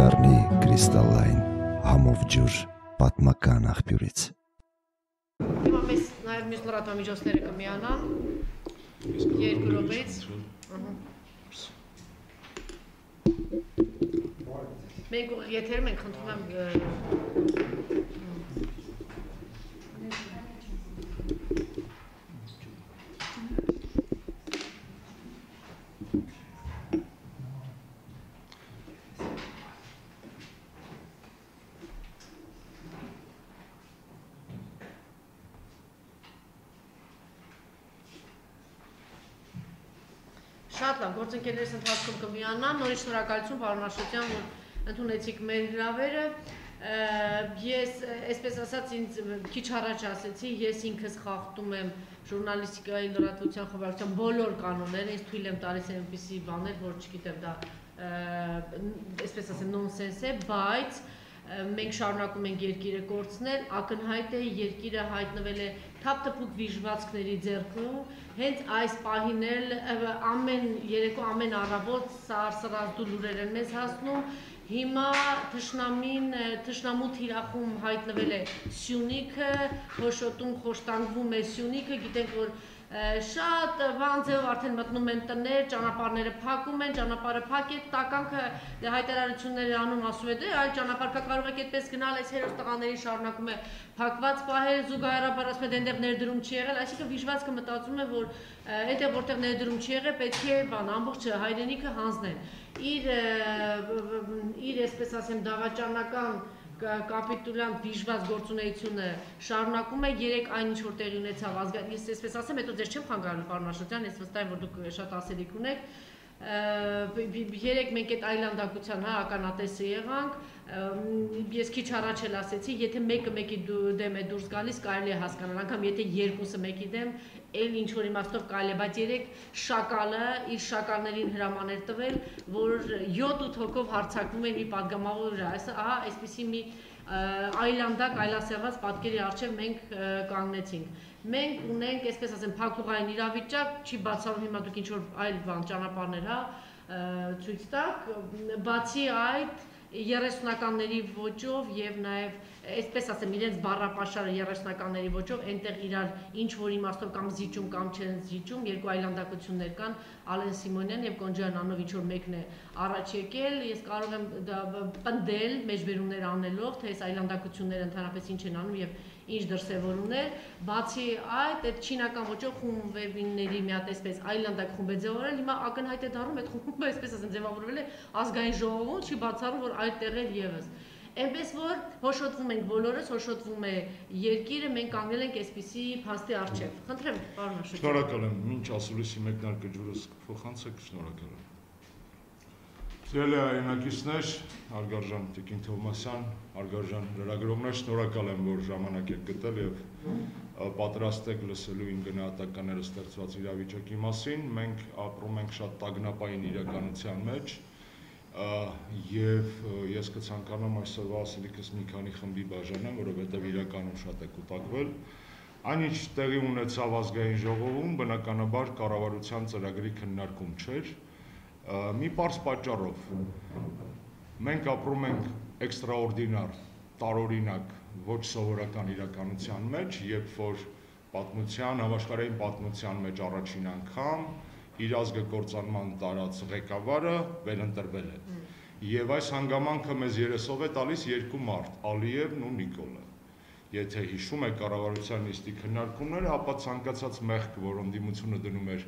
կդառնի կրիստալային համով ջուր պատմական աղբյուրից։ Հիմա մեզ նաև մյուս լրատվամիջոցները կմիանան 2 րոպեից։ Մենք ուղիղ եթերում ենք, խնդրում եմ Շատ լավ, գործընկերներս ընթացքում կմիանան, նորից շնորհակալություն պարոն Աշոտյան, որ ընդունեցիք մեր հրավերը։ Ես, այսպես ասած, ինձ քիչ առաջ ասեցի, ես ինքս խախտում եմ ժուրնալիստիկայի լրատվության խոհարարության բոլոր կանոնները, ինձ թույլ եմ տալիս այնպիսի բաներ, որ չգիտեմ, դա այսպես ասեմ նոնսենս է, բայց մենք շարունակում ենք երկիրը կորցնել, ակնհայտ է երկիրը հայտնվել է թափ-թփուկ վիժվածքների ձեռքում, հենց այս պահին էլ ամեն երեկո, ամեն առավոտ սարսռազդու լուրեր են մեզ հասնում, հիմա թշնամու թիրախում հայտնվել է Սյունիքը, հոշոտում խոշտանգվում է Սյունիքը, գիտենք, որ շատ վանձեով արդեն մտնում են տներ, ճանապարհները փակում են, ճանապարհը փակ է, տականքը հայտարարությունների անում ասում է, դե այլ ճանապարհ կա, կարող եք այդպես գնալ, այս հերոս տղաների շարունակում է փակված պահել, զուգահեռաբար ասում է, դե այնտեղ ներդրում չի եղել, այսինքն վիժվածքը մտածում է, որ այնտեղ որտեղ ներդրում չի եղել, պետք է ամբողջ հայրենիքը հանձնեն։ Իր այսպես ասեմ դավաճանական կապիտուլյանտ վիժված գործունեությունը շարունակում է, երեք այնինչ որ տեղի ունեցավ ազգային, ես այսպես ասեմ, հետո ձեզ չեմ խանգարում պարոն Աշոտյան, ես վստահ եմ, որ դուք շատ ասելիք ունեք, երեք մենք այդ այլանդակության ականատեսը եղանք, ես քիչ առաջ էլ ասեցի, եթե մեկը մեկի դեմ է դուրս գալիս, կարելի է հասկանալ, անգամ եթե երկուսը մեկի դեմ, էլ ինչ-որ իմաստով կարելի է, բայց երեք շակալը իր շակալներին հրամաներ տվել, որ 7-8 հոգով հարձակվում են մի պատգամավոր վրա, այսպիսի մի այլանդակ, այլասեղված պատկերի առջև մենք կանգնեցինք։ Մենք ունենք, այսպես ասեմ, փակուղային իրավիճակ, չի բացառում հիմա դուք ինչ-որ այլ բան ճանապարհներ, ցույց տաք, բացի այդ 30-ականների ոճով եւ նաեւ այսպես ասեմ իրենց բառապաշարը 30-ականների ոճով այնտեղ իրար ինչ որ իմաստով կամ զիջում կամ չեն զիջում երկու այլանդակություններ կան Ալեն Սիմոնյան եւ Կոնջան Անով ինչ որ մեկն է առաջ եկել ես կարող եմ պնդել մեջբերումներ անելով թե այս այլանդակությունները ընդհանրապես ինչ են անում եւ ինչ դրսևորումներ բացի այդ չինական ոճով խումբերի մի հատ այսպես այլանդակ խումբ է ձևավորել հիմա ակնհայտ է դառնում այդ խումբը այսպես ասեմ ձևավորվել է ազգային ժողովում չի բացառում որ այլ տեղեր եւս Այնպես որ հոշոտվում ենք բոլորս, հոշոտվում է երկիրը, մենք կանգնել ենք այսպիսի փաստի առջև։ Խնդրեմ, պարոն Աշոտյան։ Շնորհակալ եմ, մինչ ասուլիսի մեկնարկը ջուրս փոխանցեք, շնորհակալ եմ։ Սիրելի հայրենակիցներ, հարգարժան Տիկին Թովմասյան, հարգարժան լրագրողներ, շնորհակալ եմ, որ ժամանակ եք գտել եւ պատրաստ եք լսելու իմ գնահատականները ստեղծված իրավիճակի մասին։ Մենք ապրում ենք շատ տագնապային իրականության մեջ։ Եվ ես կցանկանամ այսօրվա ասելիքս մի քանի խմբի բաժանեմ, որովհետև իրականում շատ է կուտակվել։ Այնինչ տեղի ունեցավ ազգային ժողովում, բնականաբար կառավարության ծրագրի քննարկում չէր։ Մի պարզ պատճառով մենք ապրում ենք էքստրաորդինար, տարօրինակ, ոչ սովորական իրականության մեջ, երբ որ պատմության, համաշխարհային պատմության մեջ առաջին անգամ իր ազգը կործանման տարած ղեկավարը վերընտրվել է։ Եվ այս հանգամանքը մեզ երեսով է տալիս երկու մարդ, Ալիևն ու Նիկոլը։ Եթե հիշում եք կառավարության նիստի քննարկումները, ապա ցանկացած մեղք, որ ընդդիմությունը դնում էր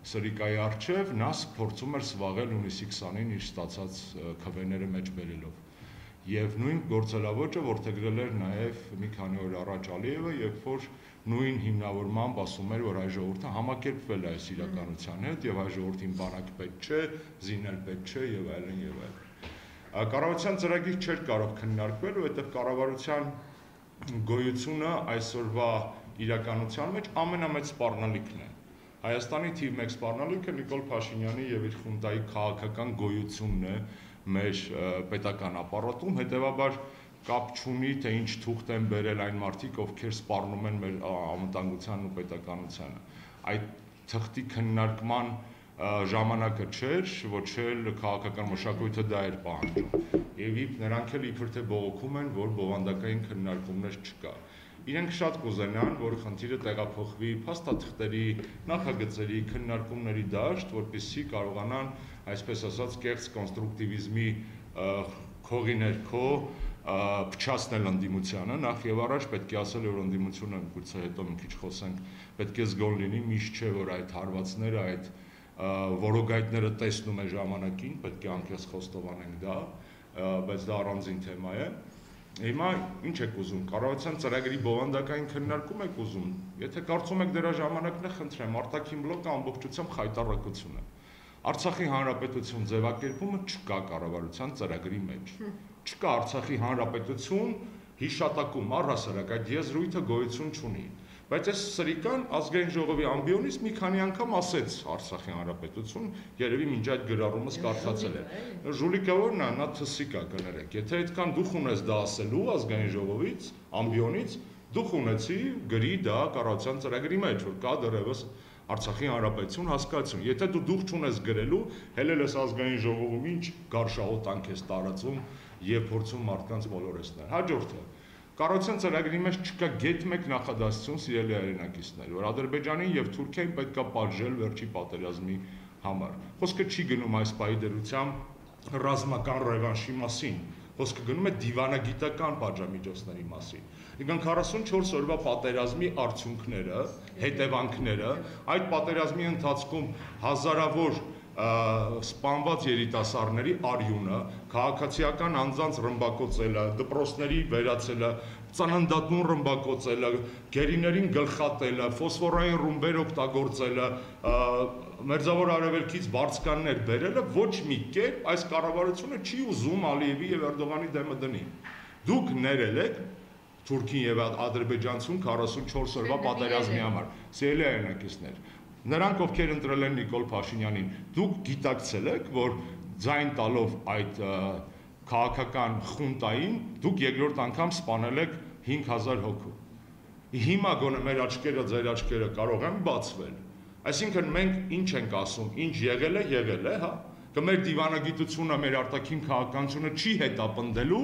Սրիկայի առջև, նա փորձում էր սվաղել հունիսի 20-ին իր ստացած քվեները մեջ բերելով։ Եվ նույն գործելավոճը որդեգրել էր նաև մի քանի օր առաջ Ալիևը, երբ որ նույն հիմնավորմամբ ասում էր, որ հայ ժողովուրդը համակերպվել է այս իրականության հետ եւ հայ ժողովրդին բանակ պետք չէ, զինել պետք չէ եւ այլն եւ այլն։ Կառավարության ծրագիր չէր կարող քննարկվել, որովհետեւ կառավարության գոյությունը այսօրվա իրականության մեջ ամենամեծ սպառնալիքն է։ Հայաստանի թիվ 1 սպառնալիքը Նիկոլ Փաշինյանի եւ իր խունտայի քաղաքական գոյությունն է մեր պետական ապարատում, հետեւաբար կապ չունի, թե ինչ թուղթ են բերել այն մարդիկ, ովքեր սպառնում են մեր անվտանգությանն ու պետականությանը։ Այդ թղթի քննարկման ժամանակը չէր, ոչ էլ քաղաքական մշակույթը դա էր պահանջում։ եւ նրանք էլ իբր թե բողոքում են, որ բովանդակային քննարկումներ չկա։ Իրենք շատ կուզենան, որ խնդիրը տեղափոխվի փաստաթղթերի, նախագծերի, քննարկումների դաշտ, որպեսզի կարողանան, այսպես ասած, կեղծ կոնստրուկտիվիզմի քողի ներքո փչացնել ընդդիմությանը, նախ եւ առաջ պետք է ասել, որ ընդդիմությունը գուցե հետո մի քիչ խոսենք, պետք է զգոն լինի, միշտ չէ, որ այդ հարվածները, այդ որոգայթները տեսնում է ժամանակին, պետք է անկեղծ խոստովանենք դա, բայց դա առանձին թեմա է։ Հիմա ինչ եք ուզում, կառավարության ծրագրի բովանդակային քննարկում եք ուզում, եթե կարծում եք դրա ժամանակն է, խնդրեմ, արտաքին բլոկը ամբողջությամբ խայտառակություն է։ Արցախի հանրապետություն ձևակերպումը չկա կառավարության ծրագրի մեջ։ Չկա Արցախի հանրապետություն հիշատակում, առհասարակ այդ եզրույթը գոյություն չունի։ Բայց այս սրիկան ազգային ժողովի ամբիոնից մի քանի անգամ ասեց Արցախի հանրապետություն, երևի մինչ այդ գրառումս կարդացել է։ Ժուլիկը որն է, նա թսիկ է, կներեք։ Եթե այդքան դուխ ունես դա ասելու ազգային ժողովից, ամբիոնից, դուխ ունեցի գրի դա կառավարության ծրագրի մեջ, որ կա դեռևս Արցախի հանրապետություն հասկացություն։ Եթե դու դուխ չունես գրելու, հելել ես ազգային ժողովում ինչ գարշահոտանք ես տարածում եւ փորձում մարդկանց մոլորեցնել։ Հաջորդը կառավարության ծրագրի մեջ չկա գեթ մեկ նախադասություն, սիրելի հայրենակիցներ, որ Ադրբեջանին եւ Թուրքիային պետք է պատժել վերջի պատերազմի համար։ Խոսքը չի գնում այս պահի դրությամբ ռազմական ռևանշի մասին, խոսքը գնում է դիվանագիտական պատժամիջոցների մասին։ Եկան 44 օրվա պատերազմի արդյունքները, հետևանքները, այդ պատերազմի ընթացքում հազարավոր սպանված երիտասարդների արյունը, քաղաքացիական անձանց ռմբակոծելը, դպրոցների վերացելը, ծննդատուն ռմբակոծելը, գերիներին գլխատելը, ֆոսֆորային ռումբեր օգտագործելը, Մերձավոր Արևելքից վարձկաններ բերելը ոչ մի կերպ այս կառավարությունը չի ուզում Ալիևի եւ Էրդողանի դեմը դնի։ Դուք ներել եք Թուրքին եւ ադրբեջանցուն 44 օրվա պատերազմի համար։ Սիրելի հայրենակիցներ, նրանք ովքեր ընտրել են Նիկոլ Փաշինյանին, դուք գիտակցել եք, որ ձայն տալով այդ քաղաքական խունտային, դուք երկրորդ անգամ սպանել եք 5000 հոգու։ Հիմա գոնե մեր աչքերը, ձեր աչքերը կարող են բացվել։ Այսինքն մենք ինչ ենք ասում, ինչ եղել է, հա։ Մեր դիվանագիտությունը, մեր արտաքին քաղաքականությունը չի հետապնդելու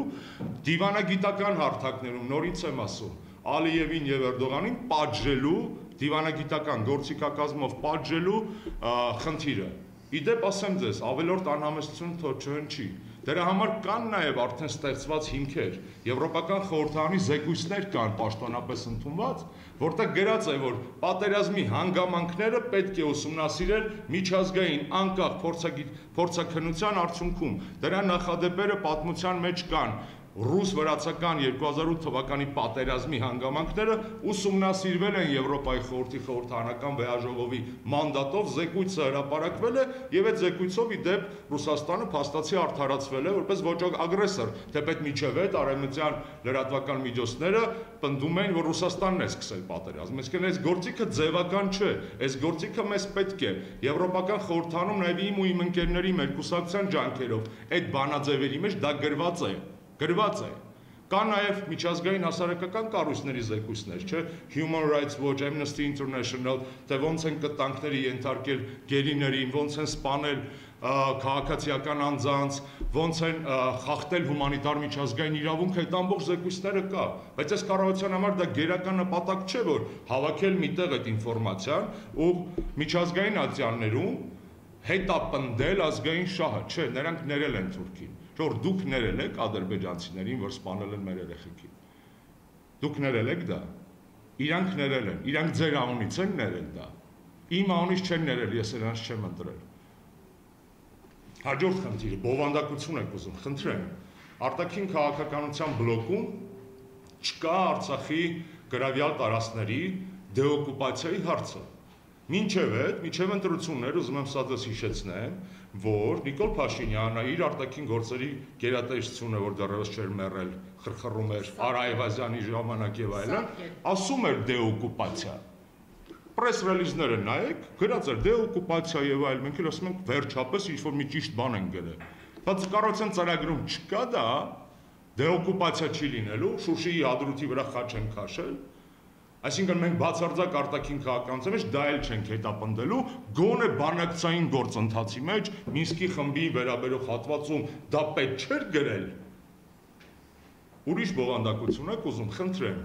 դիվանագիտական հարթակներում, նորից եմ ասում, Ալիևին եւ Էրդողանին պատժելու, դիվանագիտական գործիքակազմով պատժելու խնդիրը։ Իդեպ ասեմ ձեզ, ավելորդ անհամեստություն թոչեն չի։ Դրա համար կան նաև արդեն ստեղծված հիմքեր, Եվրոպական խորհրդարանի զեկույցներ կան պաշտոնապես ընդունված, որտեղ գրած է, որ պատերազմի հանգամանքները պետք է ուսումնասիրել միջազգային անկախ փորձաքննության արդյունքում։ Դրա նախադեպերը պատմության մեջ կան։ Ռուս-վրացական 2008 թվականի պատերազմի հանգամանքները ուսումնասիրվել են Եվրոպայի խորհրդի խորհրդարանական վեհաժողովի մանդատով, զեկույցը հրապարակվել է եւ այդ զեկույցով ի դեպ Ռուսաստանը փաստացի արդարացվել է որպես ոչ ագրեսոր, թեպետ միջև այդ արևմտյան լրատվական միջոցները պնդում են, որ Ռուսաստանն է սկսել պատերազմը։ Իսկ այս գործիքը ձևական չէ, այս գործիքը մեզ պետք է Եվրոպական խորհրդարանում նաեւ իմ ու իմ ընկերների մեր կուսակցության ջանքերով այդ բանաձևերի մեջ դա գրված է։ Կա նաև միջազգային հասարակական կառույցների զեկույցներ, չէ, Human Rights Watch, Amnesty International, թե ոնց են կտանքների ենթարկել գերիներին, ոնց են սպանել քաղաքացիական անձանց, ոնց են խախտել հումանիտար միջազգային իրավունքը, այդ ամբողջ զեկույցները կա, բայց այս կառավարության համար դա գերական նպատակ չէ, որ հավաքել միտեղ այդ ինֆորմացիան ու միջազգային ատյաններում հետապնդել ազգային շահը, չէ, նրանք ներել են Թուրքին։ Որ դուք ներել եք ադրբեջանցիներին, որ սպանել են մեր երեխեքին։ Դուք ներել եք դա։ Իրանք ներել են, իրանք ձեր անունից են ներել դա։ Իմ անունից չեն ներել, ես նրանց չեմ ընտրել։ Հաջորդ խնդիրը բովանդակություն եք ուզում, խնդրեմ։ Արտաքին քաղաքականության բլոկում չկա Արցախի գրավյալ տարածքների դեօկուպացիայի հարցը։ Մինչև ընտրություններ ուզում եմ սա դες հիշեցնեմ, որ Նիկոլ Փաշինյանը իր արտաքին գործերի գերատեսչությունը, որ դեռևս չէր մեռել, խրխռում էր Արա Այվազյանի ժամանակ եւ այլն, ասում էր դեօկուպացիա։ Պրես ռելիզները նայեք, գրած էր դեօկուպացիա եւ այլն, մենք էլ ասում ենք վերջապես ինչ որ մի ճիշտ բան են գրել։ Բայց կառավարության ծրագրում չկա դա, դեօկուպացիա չի լինելու, Շուշիի հադրութի վրա խաչ են քաշել։ Այսինքն մենք բացարձակ արտաքին քաղաքականության մեջ դա էլ չենք հետապնդելու, գոնե բանակցային գործընթացի մեջ Մինսկի խմբի վերաբերող հատվածում դա պետք չէր գրել, ուրիշ բովանդակություն եք ուզում, խնդրեմ։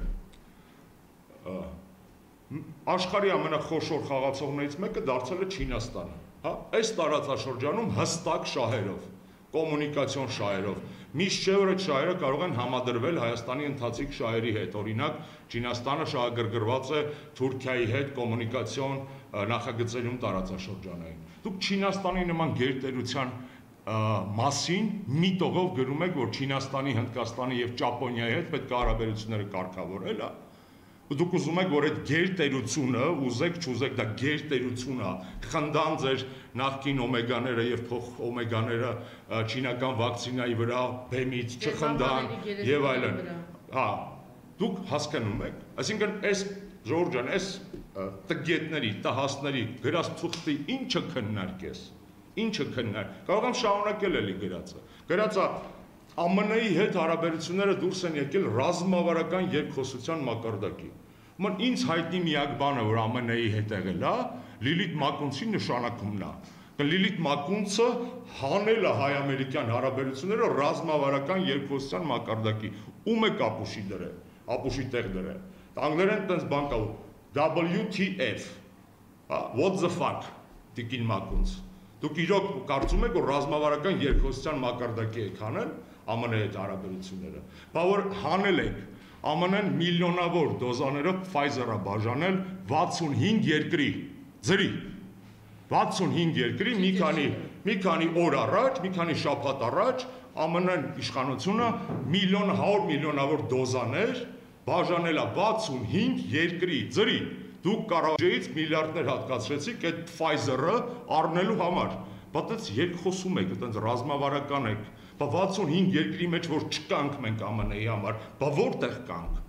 Աշխարհի ամենախոշոր խաղացողներից մեկը դարձել է Չինաստանը, հա, այս տարածաշրջանում հստակ շահերով, կոմունիկացիոն շահերով։ Միշտ չէ որ այդ շահերը կարող են համադրվել Հայաստանի ընթացիկ շահերի հետ, օրինակ Չինաստանը շահագրգռված է Թուրքիայի հետ կոմունիկացիոն նախագծերում տարածաշրջանային։ Դուք Չինաստանի նման գերտերության մասին միտողով գրում եք, որ Չինաստանի, Հնդկաստանի եւ Ճապոնիայի հետ պետք է հարաբերությունները կարգավորել, հա։ Դուք ուզում եք, որ այդ գերտերությունը, ուզեք չուզեք, դա գերտերություն է, խնդան ձեր նախկին օմեգաները եւ փոխ օմեգաները չինական վակցինայի վրա, բեմից չխնդան եւ այլն։ Հա, դուք հասկանում եք, այսինքն այս Ժորժ ջան, այս տգետների, տհասների գրած թուղթի ինչը քննարկես, ինչը քննարկես, կարող եմ շարունակել էլի գրածը։ Գրածը ԱՄՆ-ի հետ հարաբերությունները դուրս են եկել ռազմավարական երկխոսության մակարդակի։ Ման ինձ հայտնի միակ բանը, որ ԱՄՆ-ի հետ եղել է, Լիլիթ Մակունցի նշանակումն է։ Լիլիթ Մակունցը հանել է հայ-ամերիկյան հարաբերությունները ռազմավարական երկխոսության մակարդակի։ Ում է ապուշի դրել, ապուշի տեղ դրել։ Անգլերեն տենց բան կա, WTF, what the fuck, Տիկին Մակունց։ Դուք իրոք կարծում եք, որ ռազմավարական երկխոսության մակարդակի եք հանել ԱՄՆ-ի հետ հարաբերությունները։ Բա որ հանել եք, ԱՄՆ-ն միլիոնավոր դոզաներով Pfizer-ը բաժանել 65 երկրի, ձրի, 65 երկրի մի քանի օր առաջ, մի քանի շաբաթ առաջ ԱՄՆ-ն իշխանությունը միլիոնավոր դոզաներ բաժանել է 65 երկրի, ձրի։ Դուք կարողացիից միլիարդներ հատկացրեցիք այդ Pfizer-ը առնելու համար։ Բա դից երկխոսում եք, այտենց ռազմավարական եք։ Բա 65 երկրի մեջ որ չկանք մենք ԱՄՆ-ի համար, բա որտեղ կանք։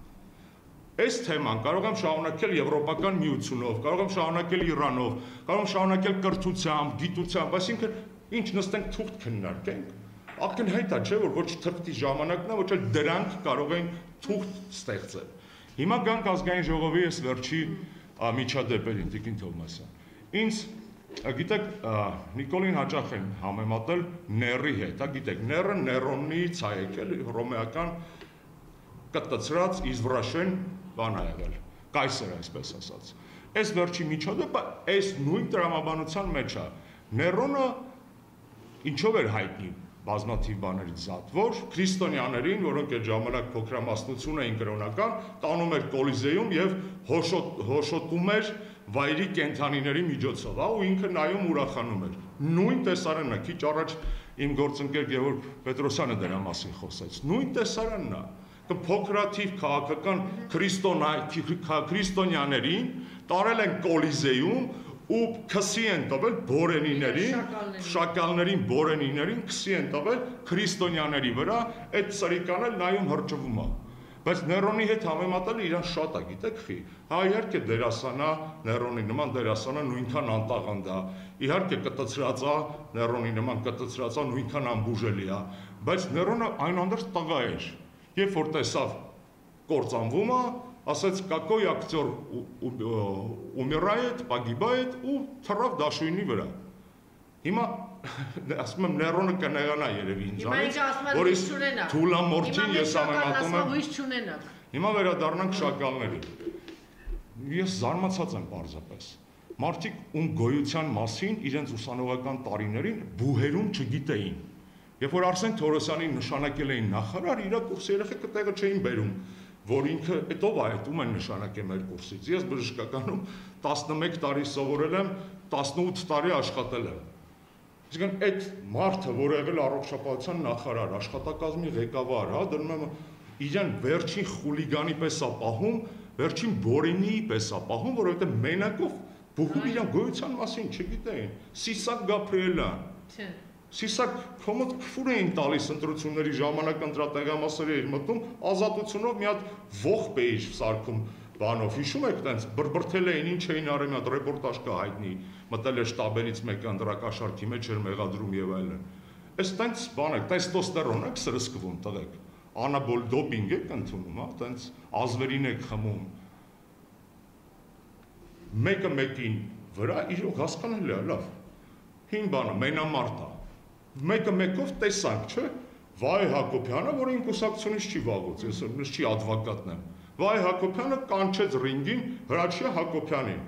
Այս թեման կարող եմ շարունակել Եվրոպական միությունով, կարող եմ շարունակել Իրանով, կարող եմ շարունակել կրթությամբ, գիտությամբ, այսինքն ինչ նստենք թուղթ քննարկենք։ Ակնհայտ է, չէ՞ որ ոչ թղթի ժամանակն է, ոչ էլ դրանք կարող են թուղթ ստեղծել։ Հիմա գանք ազգային ժողովի այս վերջի միջադեպերին, Տիկին Թովմասյան։ Ինձ գիտեք, Նիկոլին հաճախ են համեմատել Նեռի հետ, գիտեք, Նեռը Նեռոնից է եկել, հռոմեական կտցրած իզվրաշեն բան է եղել, կայսր այսպես ասած։ Այս վերջի միջադեպը այս նույն տրամաբանության մեջ է։ Նեռոնը ինչով էր հայտնի բազմաթիվ բաներից զատ, որ քրիստոնյաներին, որոնք այդ ժամանակ փոքրամասնություն էին կրոնական, տանում էր Կոլիզեում եւ հոշոտում էր վայրի կենթանիների միջոցով, ու ինքը նայում ուրախանում էր։ Նույն տեսարանն է, քիչ առաջ իմ գործընկեր Գևորգ Պետրոսյանը դրա մասին խոսեց։ Նույն տեսարանն է։ Փոքրաթիվ քաղաքական քրիստոնյաներին տարել են Կոլիզեում ու քսի են տվել բորենիներին, շակալներին, բորենիներին քսի են տվել քրիստոնյաների վրա, այդ սրիկանել նայում հրճվում է։ Բայց Նեռոնի հետ համեմատելը իրան շատ է, գիտեք խի։ Հա իհարկե դերասան է, Նեռոնի նման դերասանը նույնքան անտաղանդ է։ Իհարկե կտցրած է, Նեռոնի նման կտցրած է, նույնքան անբուժելի է, բայց Նեռոնը այնուհանդերձ տղա էր։ Երբ որ տեսավ կործանվում է, ասաց какой актер умирает, погибает ու թռավ դաշույնի վրա։ Հիմա ասում եմ Նեռոնը կնեղանա երևի ինձանից, որ ის թուլամորթին ես համեմատում եմ։ Հիմա վերադառնանք շակալներին։ Ես զարմացած եմ պարզապես։ Մարդիկ ում գոյության մասին իրենց ուսանողական տարիներին բուհերում չգիտեին։ Երբ որ Արսեն Թորոսյանին նշանակել էին նախարար, իր կուրսի երեխեքը տեղը չէին բերում, որ ինքը հետով այդում են նշանակել մեր կուրսից։ Ես բժշկականում 11 տարի սովորել եմ, 18 տարի աշխատել եմ։ Այսինքն այդ մարդը, որ եղել առողջապահության նախարար, աշխատակազմի ղեկավար, հա, դնում եմ իրեն վերջին խուլիգանի պես է պահում, վերջին բորենիի պես է պահում, որովհետև մենակով բուհում իր գոյության մասին չգիտեին։ Սիսակ Գաբրիելյան։ Չէ։ Սիսակ քոմոդ քֆուր էին տալիս ընտրությունների ժամանակ ընտրատեղամասեր էր մտնում, ազատությունով մի հատ ողբ էիր սարքում բանով, հիշում եք տենց բրբրթել էին, ինչ էին արել, մի հատ ռեպորտաժ կա հայտնի, մտել է շտաբերից մեկը ընտրակաշարքի մեջ էր մեղադրում եւ այլն։ Այս տենց բան է, տեստոստերոն եք սրսկվում տղեկ, անաբոլ դոպինգ եք ընդունում, հա, տենց ազվերին եք խմում։ Մեկը մեկին վրա իրոք հասկանալի է, լավ։ Հին բանը մենամարտ է։ Մեկը մեկով տեսանք, չէ, Վայ Հակոբյանը, որ իմ կուսակցությունից չի վաղուց, ես չի ադվակատն եմ։ Վայ Հակոբյանը կանչեց ռինգին Հրաչյա Հակոբյանին։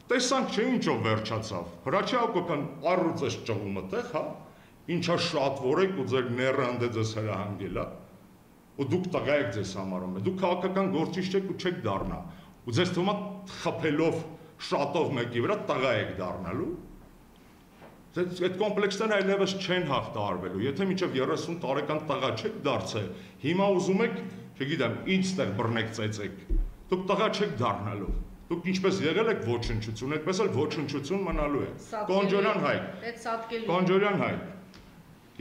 Տեսանք չէ ինչով վերջացավ։ Հրաչյա Հակոբյան առուց էս ճղումը տեղ, հա, ինչա շատ որեք ու ձեր ները անդե ձեզ հրահանգել, հա։ Ու դուք տղա եք ձեզ համարում, դուք քաղաքական գործիչ չեք ու չեք դառնա։ Ու ձեզ թվում է խփելով շատով մեկի վրա տղա եք դառնալու։ Այդ կոմպլեքսներն այլևս չեն հաղթահարվելու։ Եթե մինչև 30 տարեկան տղա չեք դարձել, հիմա ուզում եք, չգիտեմ, ինչ տեղ բռնեք ծեծեք։ Դուք տղա չեք դառնալու։ Դուք ինչպես եղել եք ոչնչություն, այդպես էլ ոչնչություն մնալու է։ Կոնջորյան Հայկ։ Կոնջորյան Հայկ։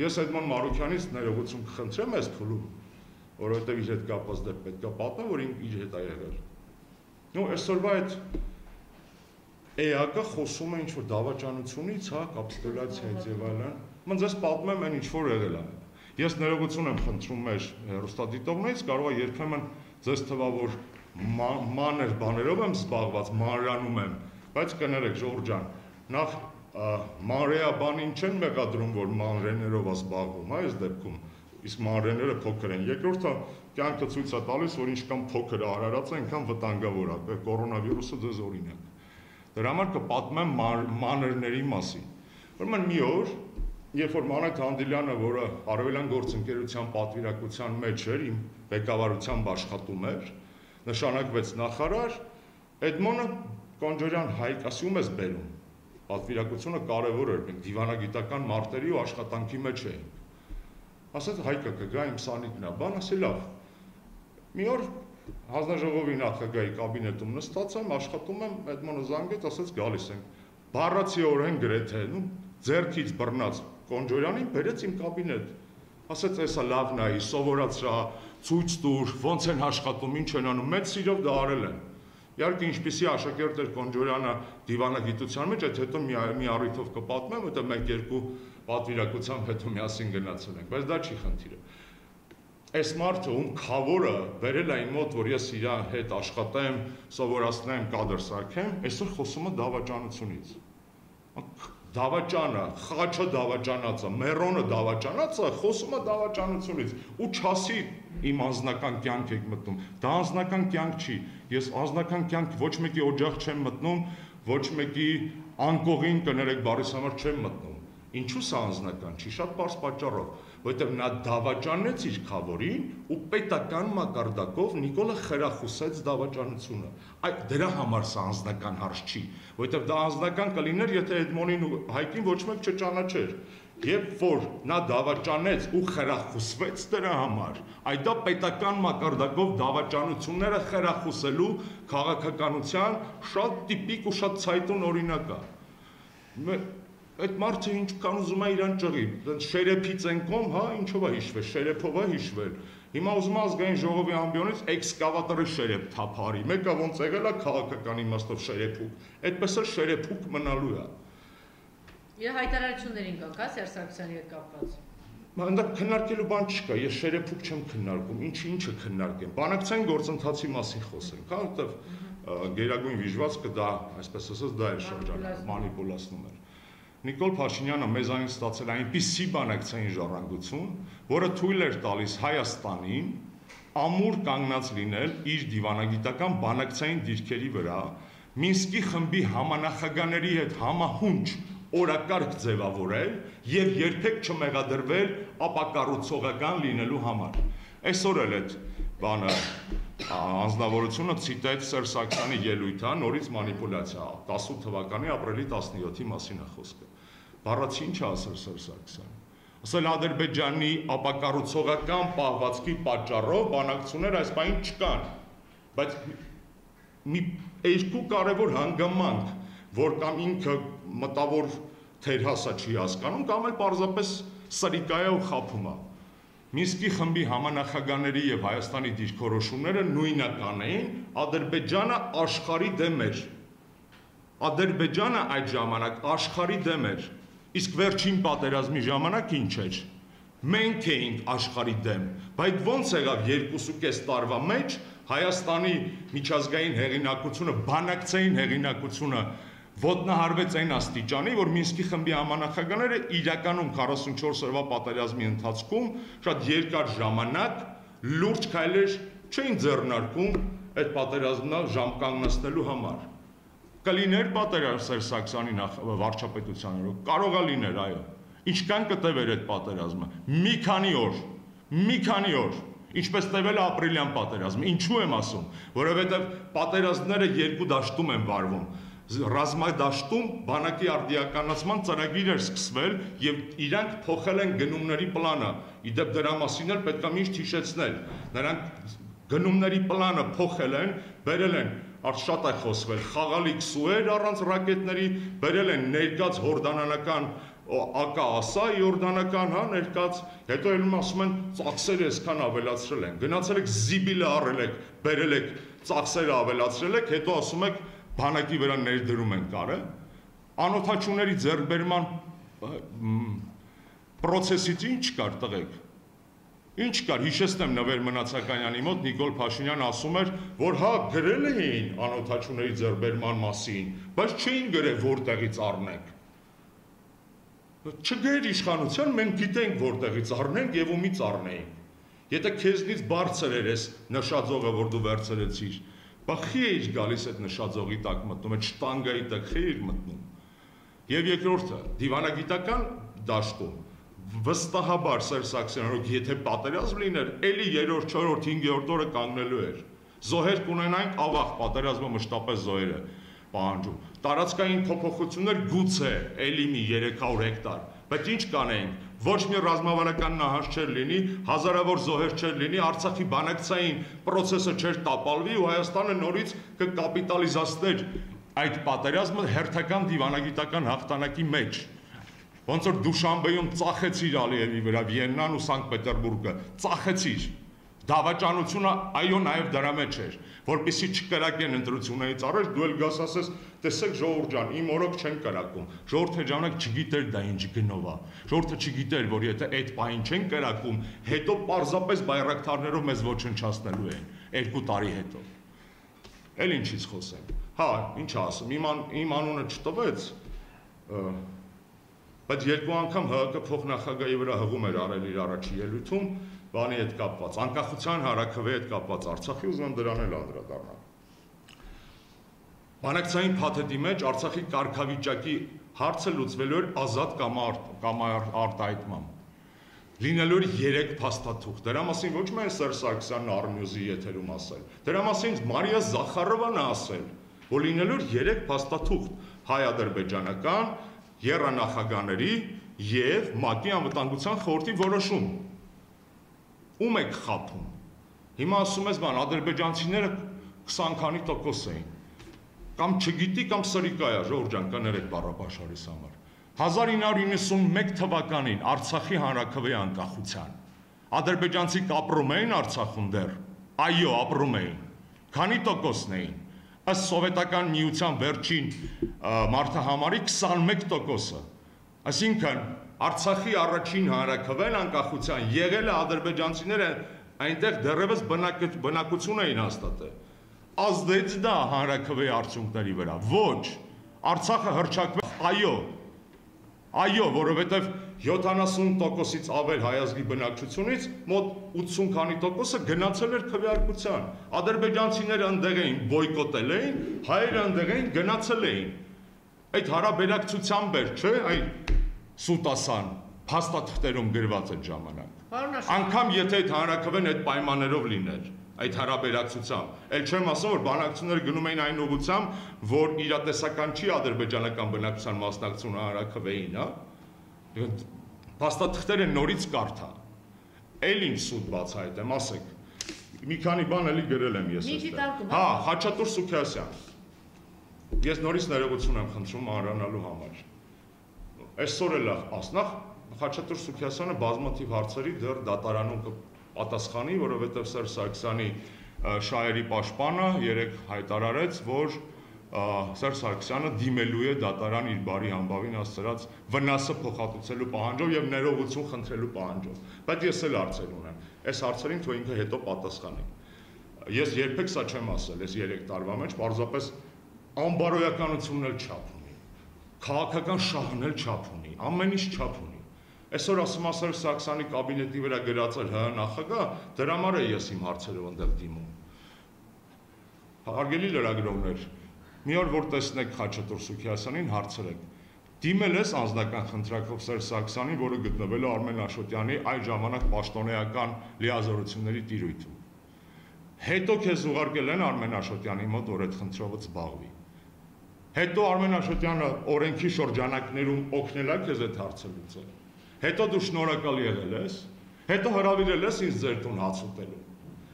Ես Էդմոն Մարուքյանից ներողություն կխնդրեմ այս փուլում, որովհետև իր հետ կապված դեպք պետք է պատմեմ, որ իր հետ է եղել։ Նու այսօրվա այդ էակը խոսում է ինչ-որ դավաճանությունից, հա, կապիտուլյացիայից եւ այլն։ Ման ձեզ պատմեմ այն ինչ-որ եղել է։ Ես ներողություն եմ խնդրում մեր հեռուստադիտողներից, կարող է երբեմն ձեզ թվա, որ մանր բաներով եմ զբաղված, մանրանում եմ, բայց կներեք Ժողովուրդ ջան, նախ մանրեաբանին չեն մեղադրում, որ մանրեներով է զբաղվում, հա, այս դեպքում, իսկ մանրեները փոքր են։ Երկրորդը կյանքը ցույց է տալիս, որ ինչքան փոքր է արարածը, այնքան վտանգավոր է, կորոնավիրուսը ձեզ օրինակ։ Դրա համար կպատմեմ մանրների մասին։ Ուրեմն մի օր, երբ որ Մանեթ Հանդիլյանը, որը Արևելյան գործընկերության պատվիրակության մեջ էր, իմ ղեկավարությամբ աշխատում էր, նշանակվեց նախարար, Էդմոնը Կոնջորյան Հայկ ասում ես բերում։ Պատվիրակությունը կարևոր էր, մենք դիվանագիտական մարտերի ու աշխատանքի մեջ էինք։ Ասաց Հայկը կգա իմ սանիկն է, բան ասի լավ։ Մի օր հանձնաժողովի նախագահի կաբինետում նստած եմ, աշխատում եմ, Էդմոնը զանգեց, ասաց գալիս ենք։ Բառացիորեն գրեթե, ձեռքից բռնած Կոնջորյանին բերեց իմ կաբինետ։ Ասաց էսա լավն է, սովորացրա, ցույց տուր, ոնց են աշխատում, ինչ են անում, մեծ սիրով դա արել են։ Իհարկե ինչպիսի աշակերտ էր Կոնջորյանը դիվանագիտության մեջ, այդ հետո մի առիթով կպատմեմ, որտեղ մենք երկու պատվիրակությամբ հետո միասին գնացել ենք, բայց դա չի խնդիրը։ Այս մարդը ում խավորը վերել է իմ մոտ, որ ես իր հետ աշխատեմ, սովորացնեմ, կադր սարքեմ, այսօր խոսում է դավաճանությունից։ Դավաճանը, խաչը դավաճանածը, մերոնը դավաճանածը, խոսում է դավաճանությունից ու չասի իմ անձնական կյանք եք մտնում։ Դա անձնական կյանք չի։ Ես անձնական կյանք ոչ մեկի օջախ չեմ մտնում, ոչ մեկի անկողին կներեք բառիս համար չեմ մտնում։ Ինչու սա անձնական չի, շատ պարզ պատճառով, որովհետև նա դավաճանեց իր խավորին ու պետական մակարդակով Նիկոլը խրախուսեց դավաճանությունը։ Այդ դրա համար սա անձնական հարց չի, որովհետև դա անձնական կլիներ, եթե Էդմոնին ու Հայկին ոչ մեկ չճանաչեր։ Երբ որ նա դավաճանեց ու խրախուսվեց դրա համար, այդ դա պետական մակարդակով դավաճանությունները խրախուսելու քաղաքականության շատ տիպիկ ու շատ ցայտուն օրինակ է։ Այդ մարդը ինչքան ուզում է իրան ճղի, շերեփից են կոմ, հա, ինչով է հիշվել, շերեփով է հիշվել։ Հիմա ուզում է ազգային ժողովի ամբիոնից էքսկավատորի շերեփ թափարի, մեկը ոնց եղել է քաղաքական իմաստով շերեփուկ, այդպես էլ շերեփուկ մնալու է։ Իր հայտարարություններին կա, հա, Սերժ Սարգսյանի հետ կապված։ Այնտեղ քննարկելու բան չկա, ես շերեփուկ չեմ քննարկում, ինչը քննարկեմ։ Բանակցային գործընթացի մասին խոսենք, հա, որտեղ գերագույն վիժվածքը դա, այսպես ասած, դա է շրջանում, մանիպուլացնում էր։ Նիկոլ Փաշինյանը մեզանից ստացել այնպիսի բանակցային ժառանգություն, որը թույլ էր տալիս Հայաստանին ամուր կանգնած լինել իր դիվանագիտական բանակցային դիրքերի վրա, Մինսկի խմբի համանախագահների հետ համահունչ օրակարգ ձևավորել եւ երբեք չմեղադրվել ապակառուցողական լինելու համար։ Այսօր էլ այդ բանը անձնավորությունը ցիտեց Սերժ Սարգսյանի ելույթը, նորից մանիպուլյացիա, 18 թվականի ապրիլի 17-ի մասին է խոսքը։ Բառացի ինչ է ասել Սերժ Սարգսյանը։ Ասել Ադրբեջանի ապակառուցողական պահվածքի պատճառով բանակցություններ այս բանին չկան, բայց մի երկու կարևոր հանգամանք, որ կամ ինքը մտավոր թերհասա չի հասկանում, կամ էլ պարզապես սրիկա է ու խափում է։ Մինսկի խմբի համանախագահների եւ Հայաստանի դիրքորոշումները նույնական էին, Ադրբեջանը աշխարհի դեմ էր։ Ադրբեջանը այդ ժամանակ աշխարհի դեմ էր, իսկ վերջին պատերազմի ժամանակ ինչ էր։ Մենք էինք աշխարհի դեմ, բայց ոնց եղավ 2.5 տարվա մեջ Հայաստանի միջազգային հեղինակությունը, բանակցային հեղինակությունը ոտնահարվեց այն աստիճանի, որ Մինսկի խմբի համանախագահները իրականում 44 օրվա պատերազմի ընթացքում շատ երկար ժամանակ լուրջ քայլեր չէին ձեռնարկում այդ պատերազմը ժամկանգնեցնելու համար։ Կլիներ պատերազմ Սերժ Սարգսյանի վարչապետության օրոք, կարող է լիներ, այո։ Ինչքան կտևեր այդ պատերազմը։ Մի քանի օր, ինչպես տևել է ապրիլյան պատերազմը։ Ինչու եմ ասում, որովհետև պատերազմները երկու դաշտում են վարվում։ Ռազմադաշտում բանակի արդիականացման ծրագիր էր սկսվել եւ իրանք փոխել են գնումների պլանը։ Իդեպ դրա մասին էլ պետք է միշտ հիշեցնել։ Նրանք գնումների պլանը փոխել են, բերել են շատ է խոսվել խաղալիք սուեր առանց ռակետների, բերել են ներկած հորդանանական ԱԿԱ-ասա իորդանական, հա, ներկած, հետո ելում ասում են ծախսերը այսքան ավելացրել են, գնացել եք զիբիլը առել եք, բերել եք, ծախսերը ավելացրել եք, հետո ասում եք բանակի վրա ներդրում են կարը, անօթաչուների ձեռքբերման պրոցեսից ինչ կար տղեկ, ինչ կար, հիշեցնեմ Նվեր Մնացականյանի մոտ Նիկոլ Փաշինյան ասում էր, որ հա գրել էին անօթաչուների ձեռքբերման մասին, բայց չէին գրել որտեղից առնենք։ Չգեր իշխանության, մենք գիտենք որտեղից առնենք եւ ումից առնեինք։ Եթե քեզնից բարձր էր այս նշաձողը, որ դու վերցրեցիր, բա խի էիր գալիս այդ նշաձողի տակ մտնում, այդ շտանգայի տակ խի էիր մտնում։ Եվ երկրորդը, դիվանագիտական դաշտում վստահաբար Սերժ Սարգսյանով եթե պատերազմ լիներ, էլի 3-րդ, 4-րդ, 5-րդ օրը կանգնելու էր։ Զոհեր կունենայինք, ավաղ պատերազմը մշտապես զոհեր է պահանջում։ Տարածքային փոփոխություններ գուցե էլի մի 300 հեկտար, բայց ինչ կանեինք, ոչ մի ռազմավարական նահանջ չէր լինի, հազարավոր զոհեր չէր լինի, Արցախի բանակցային պրոցեսը չէր տապալվի ու Հայաստանը նորից կկապիտալիզացներ այդ պատերազմը հերթական դիվանագիտական հաղթանակի մեջ։ Ոնց որ Դուշանբեում ծախեցիր Ալիևի վրա Վիեննան ու Սանկտ Պետերբուրգը, ծախեցիր։ Դավաճանությունը այո նաև դրա մեջ էր, որպեսզի չկրակեն ընտրություններից առաջ դու էլ գաս ասես, տեսեք ժողովուրդ ջան, իմ օրոք չեն կրակում։ Ժողովուրդը ժամանակ չգիտեր դա ինչ գնով է։ Ժողովուրդը չգիտեր, որ եթե այդ պահին չեն կրակում, հետո պարզապես բայրակթարներով մեզ ոչնչացնելու են 2 տարի հետո։ Էլ ինչից խոսեմ։ Հա, ինչ ասում, իմ անունը չտվեց, բայց 2 անգամ ՀՀԿ փոխնախագահի վրա հղում էր արել իր առաջի ելույթում, բանի հետ կապված, անկախության հարաքվեի հետ կապված Արցախի ուզում դրան էլ անդրադառնալ։ Բանակցային փաթեթի մեջ Արցախի կարգավիճակի հարցը լուծվելու էր ազատ կամարտահայտմամբ։ Լինելու էր 3 փաստաթուղթ։ Դրա մասին ոչ միայն Սերժ Սարգսյանն Արմյուզի եթերում ասել, դրա մասին Մարիա Զախարովան ասել, որ լինելու էր 3 փաստաթուղթ՝ հայ-ադրբեջանական, եռանախագահների եւ ՄԱԿ-ի անվտանգության խորհրդի որոշում։ Ում եք խափում։ Հիմա ասում ես, բան, ադրբեջանցիները 20 քանի տոկոս էին։ Կամ չգիտի, կամ սրիկա է, ժողովուրդ ջան, կներեք բառապաշարիս համար։ 1991 թվականին Արցախի հանրաքվեի անկախության ադրբեջանցիք ապրում էին Արցախում դեռ։ Այո, ապրում էին։ Քանի տոկոսն էին։ Ըստ սովետական միության վերջին մարդահամարի 21%-ը։ Այսինքն Արցախի առաջին հանրաքվեն անկախության եղել է ադրբեջանցիները այնտեղ դեռևս բնակություն էին հաստատել։ Ազդեց դա հանրաքվեի արդյունքների վրա։ Ոչ, Արցախը հռչակվեց, այո, որովհետև 70%-ից ավել հայազգի բնակչությունից մոտ 80 քանի տոկոսը գնացել էր քվեարկության։ Ադրբեջանցիները ընդեղ էին բոյկոտել էին, հայերը ընդեղ էին գնացել էին։ Այդ հարաբերակցությամբ էր, չէ, այն սուտասան փաստաթղթերում գրված այդ ժամանակ։ Անկամ եթե այդ հանրաքվեն այդ պայմաններով լիներ, այդ հարաբերակցությամբ, էլ չեմ ասում, որ բանակցությունները գնում էին այն ուղղությամբ, որ իրատեսական չի ադրբեջանական բնակչության մասնակցությունը հանրաքվեին, հա։ Փաստաթղթերը նորից կարդա։ Էլ ինչ սուտ բացահայտեմ, ասեք։ Մի քանի բան էլի գրել եմ ես այստեղ։ Հա, Խաչատուր Սուքիասյան։ Ես նորից ներողություն եմ խնդրում անրանալու համար։ Այսօր էլ ասնախ Խաչատուր Սուքիասյանը բազմաթիվ հարցերի դեռ դատարանում կպատասխանի, որովհետև Սերժ Սարգսյանի շահերի պաշտպանը երեկ հայտարարեց, որ Սերժ Սարգսյանը դիմելու է դատարան իր բարի համբավին ասած վնասը փոխհատուցելու պահանջով եւ ներողություն խնդրելու պահանջով։ Բայց ես էլ հարցեր ունեմ։ Այս հարցերին թող ինքը հետո պատասխանի։ Ես երբեք սա չեմ ասել, այս 3 տարվա մեջ պարզապես անբարոյականությունն էլ չափում քաղաքական շահն էլ չափ ունի, ամեն ինչ չափ ունի։ Այսօր ասում Սերժ Սարգսյանի կաբինետի վրա գրած էր ՀՀ նախագահ, դրա համար է ես իմ հարցերով այնտեղ դիմում։ Հարգելի լրագրողներ, մի օր որ տեսնեք Խաչատուր Սուքիասյանին, հարցրեք։ Դիմել ես անձնական խնդրակով Սերժ Սարգսյանին, որը գտնվել է Արմեն Աշոտյանի այդ ժամանակ պաշտոնեական լիազորությունների տիրույթում։ Հետո քեզ ուղարկել են Արմեն Աշոտյանի մոտ, որ այդ խնդրով զբաղվի։ Հետո Արմեն Աշոտյանը օրենքի շրջանակներում օգնել է քեզ այդ հարցը լուծել։ Հետո դու շնորհակալ եղել ես, հետո հրավիրել ես ինձ ձեր տուն հաց ուտելու։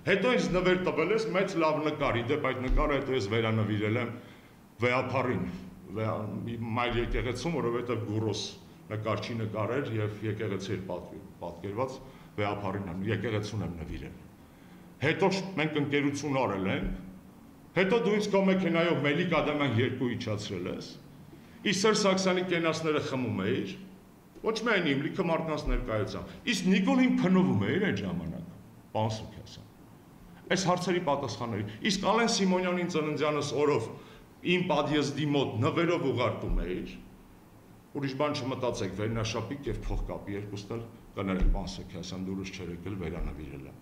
Հետո ինձ նվեր տվել ես մեծ լավ նկար, իդեպ այդ նկարը հետո ես վերանվիրել եմ վեհապարին, մայր եկեղեցում, որովհետև Գուրոս նկարչի նկար էր եւ եկեղեցի էր պատկերված վեհապարին, եկեղեցուն եմ նվիրել։ Հետո մենք ընկերություն արել ենք, հետո դու ինձ քո մեքենայով Մելիք Ադամյան 2 իջացրել ես, իսկ Սերժ Սարգսյանի կենացները խմում էիր, ոչ միայն իմ լիքը մարդկանց ներկայությամբ, իսկ Նիկոլին փնովում էիր այդ ժամանակ, պարոն Սուքիասյան։ Այս հարցերի պատասխանների, իսկ Ալեն Սիմոնյանին ծննդյանս օրով իմ պատիեզդի մոտ նվերով ուղարկում էիր, ուրիշ բան չմտածեք, վերնաշապիկ եւ փողկապի երկուսն էլ կներեք, պարոն Սուքիասյան, դուրս չեր եկել վերանվիրել եմ։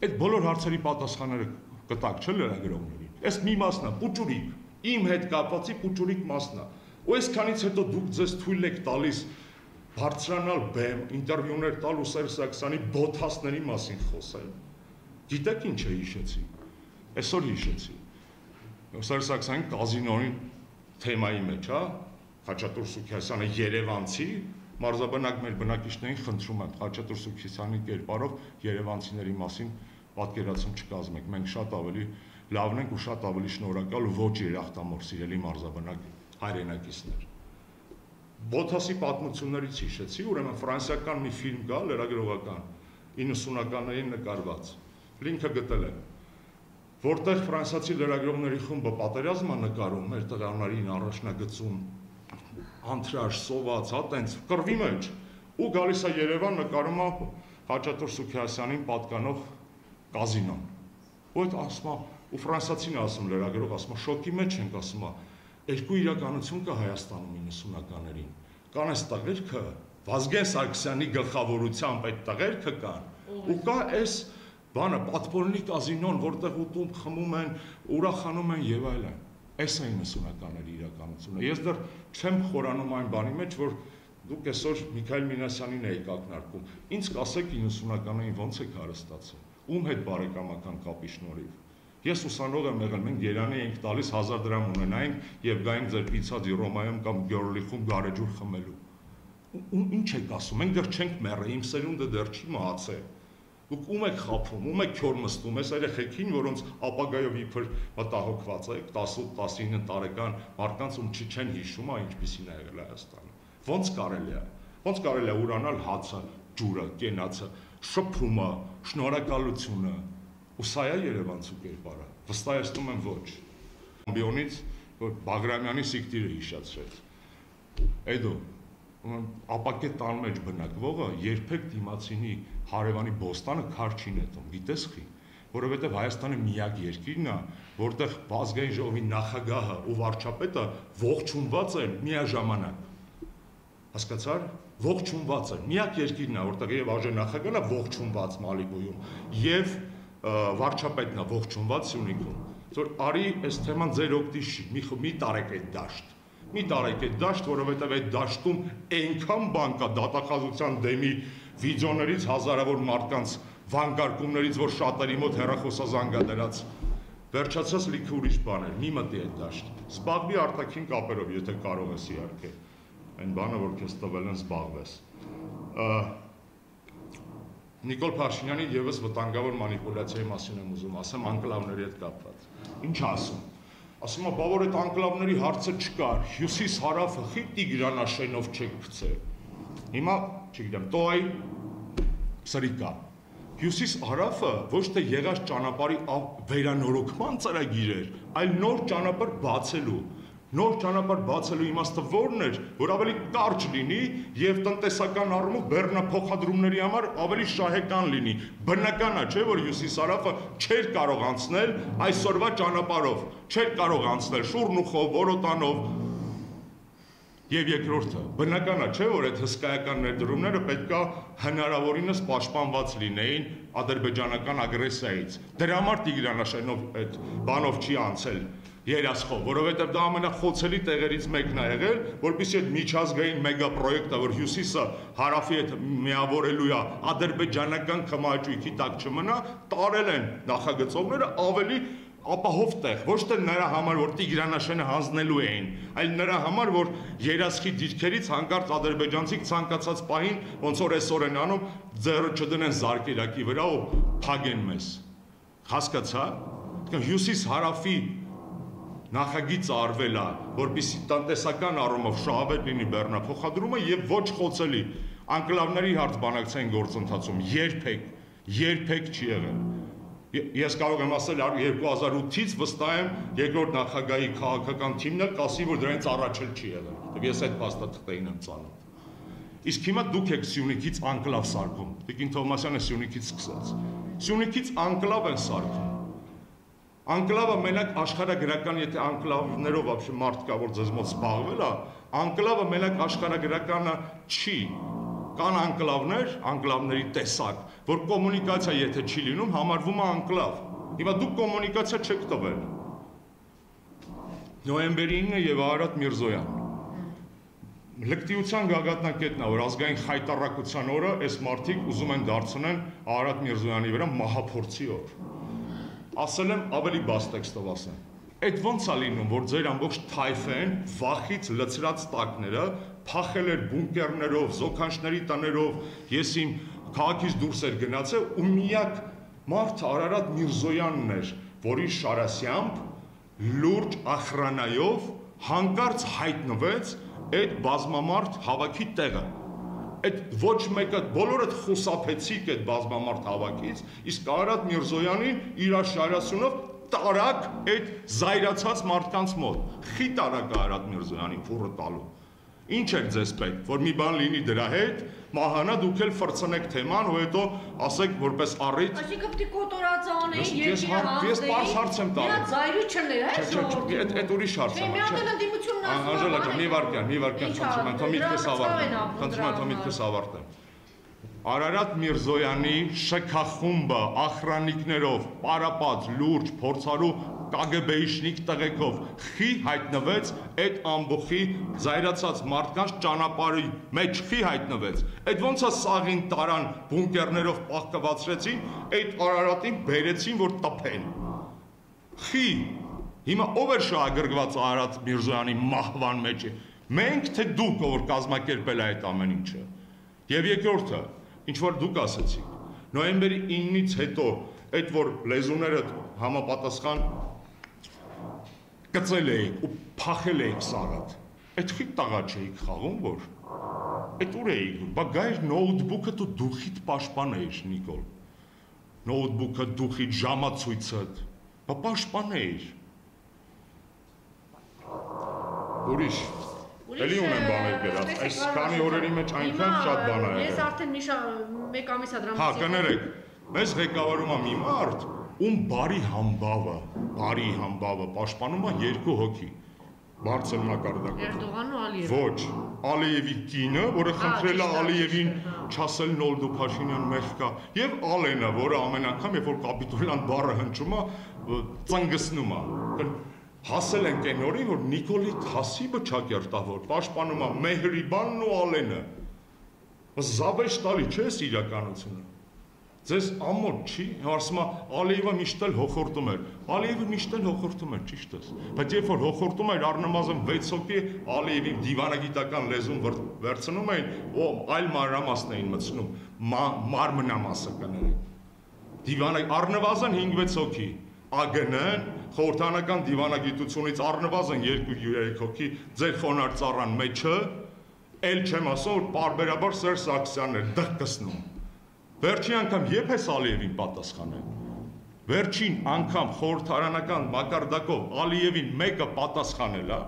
Այդ բոլոր հարցերի պատասխանները կտակ չէ լրագրողներին։ Այս մի մասն է, պուճուրիկ, իմ հետ կապվածի պուճուրիկ մասն է։ Ու այսքանից հետո դուք ձեզ թույլ եք տալիս բարձրանալ բեմ, ինտերվյուներ տալ ու Սերժ Սարգսյանի բոթասների մասին խոսել։ Գիտեք ինչ է հիշեցի։ Այսօր հիշեցի։ Սերժ Սարգսյանի կազինոյի թեմայի մեջ, հա, Խաչատուր Սուքիասյանը երևանցի, մարզաբնակ մեր բնակիչներին խնդրում եմ Խաչատուր Սուքիասյանի կերպարով երևանցիների մասին պատկերացում չկազմեք, մենք շատ ավելի լավն ենք ու շատ ավելի շնորհակալ ու ոչ երախտամոռ սիրելի մարզաբնակ հայրենակիցներ։ Բոթասի պատմություններից հիշեցի, ուրեմն ֆրանսիական մի ֆիլմ կա, լրագրողական, 90-ականներին նկարված, լինքը գտել եմ, որտեղ ֆրանսիացի լրագրողների խումբը պատերազմ է նկարում, մեր տղաներին առաջնագծում, անթրաշ, սոված, հա, տենց կռվի մեջ, ու գալիս է Երևան, նկարում է Խաչատուր Սուքիասյանին պատկանող կազինոն։ Ու այդ ասում է, ու ֆրանսիացին ասում լրագրող, ասում է, շոկի մեջ ենք, ասում է, երկու իրականություն կա Հայաստանում 90-ականներին։ Կան այս տղերքը, Վազգեն Սարգսյանի գլխավորությամբ այդ տղերքը կան, ու կա այս բանը, պատվորնի կազինոն, որտեղ ուտում, խմում են, ուրախանում են եւ այլն։ Այս է 90-ականների իրականությունը։ Ես դեռ չեմ խորանում այն բանի մեջ, որ դուք այսօր Միքայել Մինասյանին եք ակնարկում։ Ինձ կասեք 90-ականներին ոնց եք հարստացել։ Ում հետ բարեկամական կապի շնորհիվ։ Ես ուսանող եմ եղել, մենք Երանի ենք տալիս 1000 դրամ ունենայինք եւ գայինք ձեր պիցածի Ռոմայում կամ Գյորլիխում գարեջուր խմելու։ Ինչ եք ասում, մենք դեռ չենք մեռել, իմ սերունդը դեռ չի մահացել։ Դուք ում եք խափում, ում եք քյոր մստում, այս երեխեքին, որոնց ապագայով իբր մտահոգված եք, 18-19 տարեկան մարդկանց ում չեն հիշում, ինչպիսին է եղել Հայաստանը։ Ոնց կարելի է։ Ոնց կարելի է ուրանալ հացը, ջուրը, կենացը, շփումը, շնորհակալությունը։ Ու սա է երևանցու կերպարը։ Վստահեցնում եմ ոչ։ Ամբիոնից, որ Բաղրամյանի սիկտիրը հիշացրեց։ Այդո ապակե տան մեջ բնակվողը երբեք դիմացինի հարևանի բոստանը քար չի նետում, գիտես խի, որովհետև Հայաստանը միակ երկիրն է, որտեղ ազգային ժողովի նախագահը ու վարչապետը ողջունված են միաժամանակ։ Հասկացար, ողջունված են, միակ երկիրն է, որտեղ եւ ԱԺ նախագահն է ողջունված Մալիբույում եւ վարչապետն է ողջունված Սյունիքում։ Որ արի այս թեման ձեր օգտիս չի, մի տարեք այդ դաշտ։ Մի տարեք այդ դաշտ, որովհետև այդ դաշտում այնքան բան կա դատախազության դեմի վիդեոներից, հազարավոր մարդկանց վանկարկումներից, որ շատերի մոտ հեռախոսազանգադրած վերջացած լիքը ուրիշ բաներ, մի մտի այդ դաշտ։ Զբաղվի արտաքին կապերով, եթե կարող ես իհարկե, այն բանը, որ քեզ տվել են զբաղվես։ Նիկոլ Փաշինյանի եւս վտանգավոր մանիպուլյացիայի մասին եմ ուզում ասեմ, անկլավների հետ կապված։ Ինչ ասում։ Ասում է, բա որ այդ անկլավների հարցը չկար, հյուսիս-հարավը խի Տիգրանաշենով չեք գցել։ Հիմա, չգիտեմ, տոայ սրիկա։ Հյուսիս-հարավը ոչ թե եղած ճանապարհի վերանորոգման ծրագիր էր, այլ նոր ճանապարհ բացելու։ Նոր ճանապարհ բացելու իմաստը որն էր, որ ավելի կարճ լինի եւ տնտեսական առումով բեռնափոխադրումների համար ավելի շահեկան լինի։ Բնական է, չէ՞, որ հյուսիս-հարավը չէր կարող անցնել այսօրվա ճանապարհով, չէր կարող անցնել Շուռնուխով, Որոտանով։ Եվ երկրորդը, բնական է, չէ՞ որ այդ հսկայական ներդրումները պետք է հնարավորինս պաշտպանված լինեին ադրբեջանական ագրեսիայից։ Դրա համար Տիգրանաշենով այդ բանով չի անցել երասխով, որովհետև դա ամենախոցելի տեղերից մեկն է եղել, որպեսզի այդ միջազգային մեգա պրոյեկտը, որ հյուսիսը հարավի հետ միավորելու է ադրբեջանական քմահաճույքի տակ չմնա, տարել են նախագծողները ավելի ապահով տեղ, ոչ թե նրա համար, որ Տիգրանաշենը հանձնելու էին, այլ նրա համար, որ երասխի դիրքերից հանկարծ ադրբեջանցիք ցանկացած պահին, ոնց որ այսօր են անում, ձեռը չդնեն զարկերակի վրա ու փագեն մեզ։ Հասկացա՞։ Հյուսիս-հարավի նախագիծը արվել է, որպեսզի տնտեսական առումով շահավետ լինի բեռնափոխադրումը եւ ոչ խոցելի անկլավների հարց բանակցային գործընթացում երբեք չի եղել։ Ես կարող եմ ասել 2008-ից վստահ եմ երկրորդ նախագահի քաղաքական թիմն էլ կասի, որ դրանից առաջ էլ չի եղել, որտեղ ես այդ փաստաթղթերին եմ ծանում։ Իսկ հիմա դուք եք Սյունիքից անկլավ սարքում։ Տիկին Թովմասյանը Սյունիքից սկսեց։ Սյունիքից անկլավ են սարքում։ Անկլավը մենակ աշխարհագրական, եթե անկլավներով вообще մարդ կա, որ ձեզ մոտ զբաղվել է, անկլավը մենակ աշխարհագրականը չի։ Կան անկլավների տեսակ, որ կոմունիկացիա եթե չի լինում, համարվում է անկլավ։ Հիմա դուք կոմունիկացիա չեք տվել։ Նոյեմբերի 9-ը եւ Արարատ Միրզոյան։ Լկտիության գագաթնակետն է, որ ազգային խայտառակության օրը այս մարդիկ ուզում են դարձնել Արարատ Միրզոյանի վրա մահափորձի օր։ Ասել եմ ավելի բաց տեքստով ասեմ։ Այդ ոնց է լինում, որ ձեր ամբողջ թայֆեն վախից լցրած տակները փախել էր բունկերներով, զոքանչների տներով, ես իմ քաղաքից դուրս էր գնացել ու միակ մարդը Արարատ Միրզոյանն էր, որի շարասյամբ լուրջ ախրանայով հանկարծ հայտնվեց այդ բազմամարդ հավաքի տեղը։ Այդ ոչ մեկը բոլորը խուսափեցիք այդ բազմամարդ հավաքից, իսկ Արարատ Միրզոյանին իր շարասյունով տարակ այդ զայրացած մարդկանց մոտ։ Խի տարակ Արարատ Միրզոյանին ֆուրը տալու։ Ինչ է ձեզ պետք, որ մի բան լինի դրա հետ, մահանա դուք էլ ֆրցնեք թեման ու հետո ասեք որպես առիթ։ Այսինքն պիտի կոտորածան էին, ես պարզ հարց եմ տալու։ Իրա զայրույթ չներ, հա՞, ժողովուրդի։ Այդ ուրիշ հարց է։ Մի հատ էլ ընդդիմությունն ասում։ Անժելա ջան, մի վարքյան, խնդրում եմ, թո միտքս ավարտեմ։ Արարատ Միրզոյանի շքախումբը ախրանիկներով, պարապած, լուրջ, փորձարու կագբեիշնիկ տղեկով խի հայտնվեց այդ ամբողի զայրացած մարդկանց ճանապարհի մեջ խի հայտնվեց։ Այդ ոնց է սաղին տարան բունկերներով պահկվածրեցին, այդ Արարատին բերեցին, որ տփեն։ Խի։ Հիմա ով էր շահագրգված Արարատ Միրզոյանի մահվան մեջ։ Մենք թե դուք, որ կազմակերպել է այդ ամեն ինչը։ Եվ երկրորդը, ինչ որ դուք ասեցիք, նոյեմբերի 9-ից հետո այդ որ լեզուները համապատասխան կծել էիք ու փախել էիք Սարատ, այդ խիտ տաղա չէիք խաղում, որ այդ ուր էիք, բա գայր նոութբուքը դու դուխիդ պաշտպան էիր, Նիկոլ, նոութբուքը դուխիդ ժամացույցդ, բա պաշտպան էիր, ուրիշ, էլի ունեմ բաներ գրած, այս քանի օրերի մեջ այնքան շատ բան է եղել։ Ես արդեն մեկ ամիս է դրամից։ Հա, կներեք, մեզ ղեկավարում է մի մարդ, ում բարի համբավը պաշտպանում է երկու հոգի, բարձր մակարդակով։ Էրդողանն ու Ալիևը։ Ոչ, Ալիևի կինը, որը խնդրել է Ալիևին չասել Նոլդու Փաշինյան մեղ կա, եւ Ալենը, որը ամեն անգամ, երբ որ կապիտուլյան բառը հնչում է, ծնգսնում է։ Հասել ենք այն օրին, որ Նիկոլի Թասիբը ճակերտավոր, պաշտպանում է Մեհրիբանն ու Ալենը։ Զավեշ տալի չէ՞ իրականությունը։ Ձեզ ամոթ չի, ասում է Ալիևը միշտ էլ հոխորտում էր։ Ալիևը միշտ էլ հոխորտում էր, ճիշտ է։ Բայց երբ որ հոխորտում էր, առնվազն 6 հոգի Ալիևի դիվանագիտական լեզուն վերցնում էին, այլ մանրամասն էին մտցնում, մարմնամասը կներեք։ Առնվազն 5-6 հոգի։ ԱԳՆ-ն խորհրդանական դիվանագիտությունից առնվազն 2-3 հոգի ձեր խոնարհ ծառան մեջը, էլ չեմ ասում, որ պարբերաբար Սերժ Սարգսյանն էր դղկսնում։ Վերջին անգամ երբ է Ալիևին պատասխանել։ Վերջին անգամ խորհրդարանական մակարդակով Ալիևին մեկը պատասխանել է,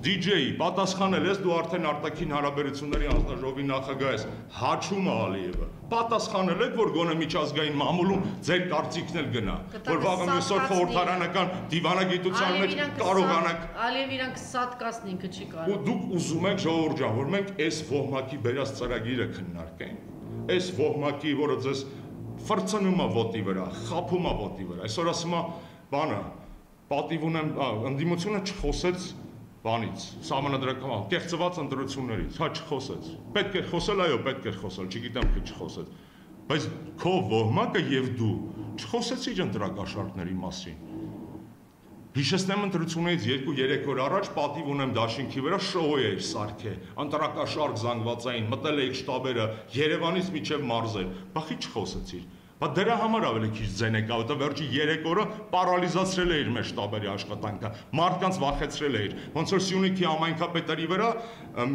DJ-ի պատասխանել ես դու արդեն արտաքին հարաբերությունների հանձնաժողովի նախագահ ես Հաչում Ալիևը պատասխանել եք որ գոնե միջազգային մամուլում ձեր կարծիքն էլ գնա որ վաղը մյուսօր խորհրդարանական դիվանագիտության մեջ կարողանաք Ալիև իրանք սատկասն ինքը չի կարող ու դուք ուզում եք ժողովուրդ ջան որ մենք այս ոհմակի բերած ծրագիրը քննարկենք այս ոհմակի որը ձեզ ֆրցնում է ոտի վրա խափում է ոտի վրա այսօր ասում է բանը պատիվ ունեմ ընդդիմությունը չխոսեց բանից, սահմանադրական կեղծված ընտրություններից, հա չխոսեց։ Պետք է խոսել, այո, պետք է խոսել, չգիտեմ թե չխոսեց։ Բայց քո ոհմակը եւ դու չխոսեցիր ընտրակաշառքների մասին։ Հիշեցնեմ ընտրություններից 2-3 օր առաջ պատիվ ունեմ դաշինքի վրա շոու էր սարքե, ընտրակաշառք զանգվածային, մտել էիք շտաբերը Երևանից մինչև մարզեր, բախի չխոսեցիր։ Բայց դրա համար ավելի քիչ ձեն եկա, որտեղ վերջի 3 օրը պարալիզացրել էր մեր շտաբերի աշխատանքը, մարդկանց վախեցրել էր։ Ոնց որ Սյունիքի համայնքապետերի վրա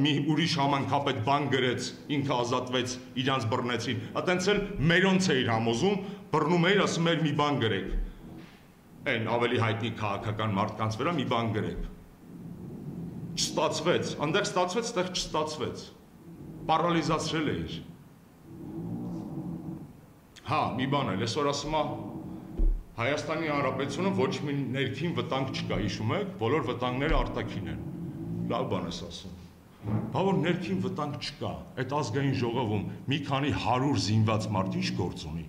մի ուրիշ համայնքապետ բան գրեց, ինքը ազատվեց, իրանց բռնեցին։ Այտենց էլ մերոնց էր համոզում, բռնում էր, ասում էր մի բան գրեք։ Այն ավելի հայտնի քաղաքական մարդկանց վրա մի բան գրեք։ Չստացվեց, այնտեղ ստացվեց, այդտեղ չստացվեց։ Պարալիզացրել էր։ Հա, մի բան էլ, այսօր ասում է Հայաստանի Հանրապետությունը ոչ մի ներքին վտանգ չկա, հիշում եք, բոլոր վտանգները արտաքին են։ Լավ բան ես ասում։ Բա որ ներքին վտանգ չկա, այդ ազգային ժողովում մի քանի 100 զինված մարդ ինչ գործ ունի։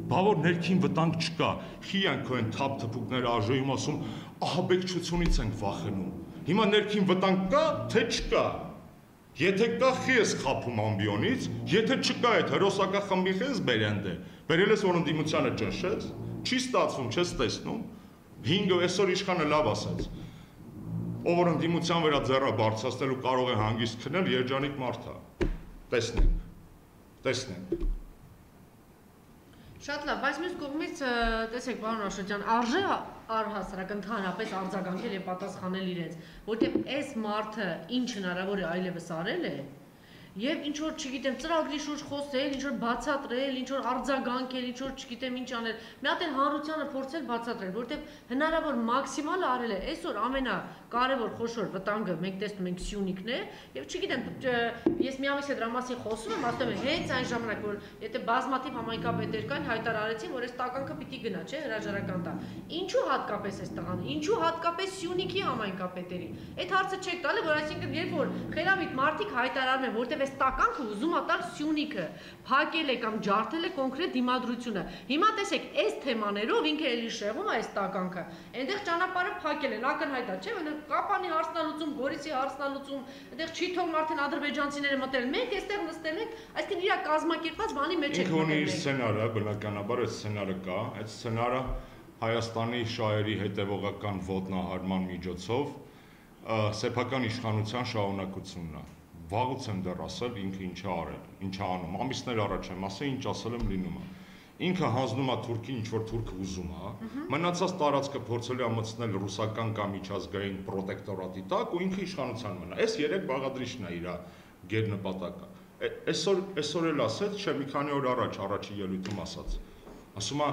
Բա որ ներքին վտանգ չկա, խիան քո են թափ թփուկները արժեում ասում, ահաբեկչությունից ենք վախենում։ Հիմա ներքին վտանգ կա, թե չկա։ Եթե կա խի ես խափում ամբիոնից, եթե չկա այդ հրոսակախմբի խես բերենդ է, բերել ես որ ընդդիմությանը ճնշես, չի ստացվում, չես տեսնում, 5-ը այսօր իշխանը լավ ասաց, ով որ ընդդիմության վրա ձեռը բարձրացնելու կարող է հանգիստ քնել, երջանիկ մարդ է, տեսնենք։ Շատ լավ, բայց մյուս կողմից տեսեք պարոն Աշոտյան, արժե առհասարակ ընդհանրապես արձագանքել եւ պատասխանել իրենց, որտեղ այս մարդը ինչ հնարավոր է այլևս արել է եւ ինչ որ չգիտեմ ծրագրի շուրջ խոսել, ինչ որ բացատրել, ինչ որ արձագանքել, ինչ որ չգիտեմ ինչ անել։ Մի հատ էլ հանրությանը փորձել բացատրել, որտեղ հնարավոր մաքսիմալը արել է։ Այսօր ամենակարևոր խոշոր վտանգը մենք տեսնում ենք Սյունիքն է եւ չգիտեմ ես մի ամիս է դրա մասին խոսում եմ, ասում եմ հենց այն ժամանակ որ եթե բազմաթիվ համայնքապետեր կան հայտարարեցին որ այս տականքը պիտի գնա, չէ, հրաժարական տա։ Ինչու հատկապես այս տղան, ինչու հատկապես Սյունիքի համայնքապետերի։ Այդ հարցը չեք տալի, որ այսինքն երբ որ խելամիտ մարդիկ հայտարարում են, որտեղ այս տականքը ուզում է տալ Սյունիքը, փակել է կամ ջարդել է կոնկրետ դիմադրությունը։ Հիմա տեսեք, այս թեմաներով ինքը էլի շեղում է այս տականքը։ Այնտեղ ճանապարհը փակել են, ակնհայտ է, չէ՞, Կապանի հարցնալուծում, Գորիսի հարցնալուծում, այնտեղ չի թողնում արդեն ադրբեջանցիները մտել։ Մենք այստեղ նստել ենք, այսինքն իր կազմակերպված բանի մեջ ենք։ Ինքը ունի իր սցենարը, բնականաբար այդ սցենարը կա, այդ սցենարը Հայաստանի շահերի հետևողական ոտնահարման միջոցով սեփական իշխանության շարունակությունն է։ Վաղուց եմ դեռ ասել ինքը ինչ է արել, ինչ է անում։ Ամիսներ առաջ եմ ասել, ինչ ասել եմ լինում է։ Ինքը հանձնում է Թուրքին, ինչ որ Թուրքը ուզում է, մնացած տարածքը փորձել է մտցնել ռուսական կամ միջազգային պրոտեկտորատի տակ ու ինքը իշխանության մնա։ Այս 3 բաղադրիչն է իր գերնպատակը։ Այսօր էլ ասեց, չէ, մի քանի օր առաջ առաջի ելույթում ասաց։ Ասում է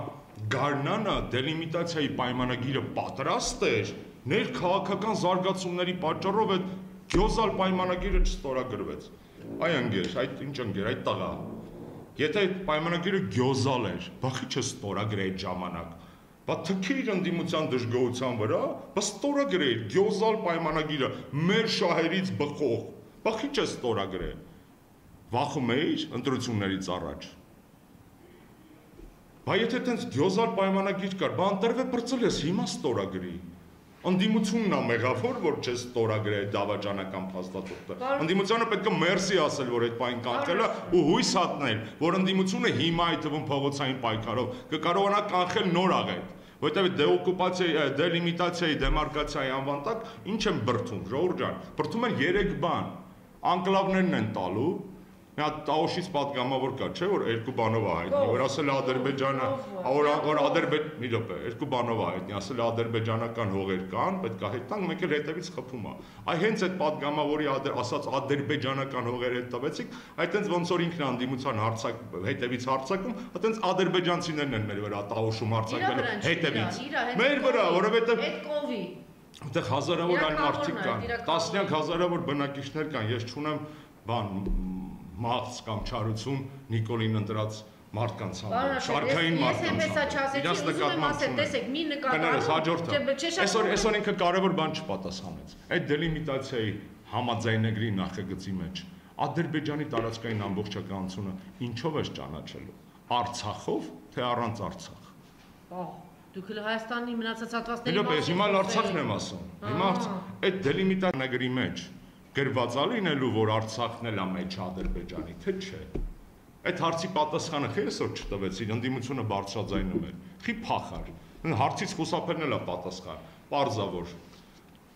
Գարնանը դելիմիտացիայի պայմանագիրը պատրաստ էր, ներքաղաքական զարգացումների պատճառով այդ գյոզալ պայմանագիրը չստորագրվեց։ Այ ընկեր, այդ ինչ ընկեր, այդ տղա։ Եթե այդ պայմանագիրը գյոզալ էր, բախի չստորագրե այդ ժամանակ։ Բա թքիր ընդդիմության դժգոհության վրա, բա ստորագրե գյոզալ պայմանագիրը մեր շահերից բխող։ Բախի չստորագրե։ Վախում էիր ընտրություններից առաջ։ Բա եթե տենց գյոզալ պայմանագիր կար, բա ընտրվե բրծել ես, հիմա ստորագրի։ Ընդդիմությունն է մեղավոր, որ չես ստորագրել այդ դավաճանական փաստաթուղթը։ Ընդդիմությանը պետք է մերսի ասել, որ այդ պայն կանխել է ու հույս հատնել, որ ընդդիմությունը հիմա այդ թվում փողոցային պայքարով կկարողանա կանխել նոր աղետ, որտեղ դեօկուպացիայի, դելիմիտացիայի, դեմարկացիայի անվան տակ ինչ են բրթում, ժողովուրդ ջան, բրթում են 3 բան, անկլավներն են տալու։ Մի հատ Տաոշից պատգամավոր կա, չէ, որ 2 բանով է հայտնի, որ ասել է Ադրբեջանը, մի րոպե, 2 բանով է հայտնի, ասել է ադրբեջանական հողեր կան, պետք է հետանք, մեկ էլ հետևից խփում է։ Այ հենց այդ պատգամավորի ասած ադրբեջանական հողերը հետ տվեցիք, այ տենց ոնց որ ինքն անդիմության հետևից հարձակում, այտենց ադրբեջանցիներն են մեր վրա Տաոշում հարձակվել հետևից։ Մեր վրա, որովհետև Այդտեղ հազարավոր այլ մարդիկ կան, տասնյակ հազարավոր բնակիչներ կան, ես չունեմ բան մաղց կամ չարություն Նիկոլին ընտրած մարդկանց համար, շարքային մարդկանց համար։ Այսօր ինքը կարևոր բան չպատասխանեց։ Այդ դելիմիտացիայի համաձայնագրի նախագծի մեջ Ադրբեջանի տարածքային ամբողջականությունը ինչով է ճանաչելու։ Արցախով, թե առանց Արցախ։ Դուք Հայաստանի մնացած հատվածների մասին։ Հիմա Արցախն եմ ասում։ Հիմա այդ դելիմիտացիայի մեջ գրված է լինելու, որ Արցախն էլ է մեջ Ադրբեջանի, թե չէ։ Այդ հարցի պատասխանը խի այսօր չտվեցին, ընդդիմությունը բարձրաձայնում էր։ Խի փախար։ Հարցից խուսափելն էլ է պատասխան։ Պարզա որ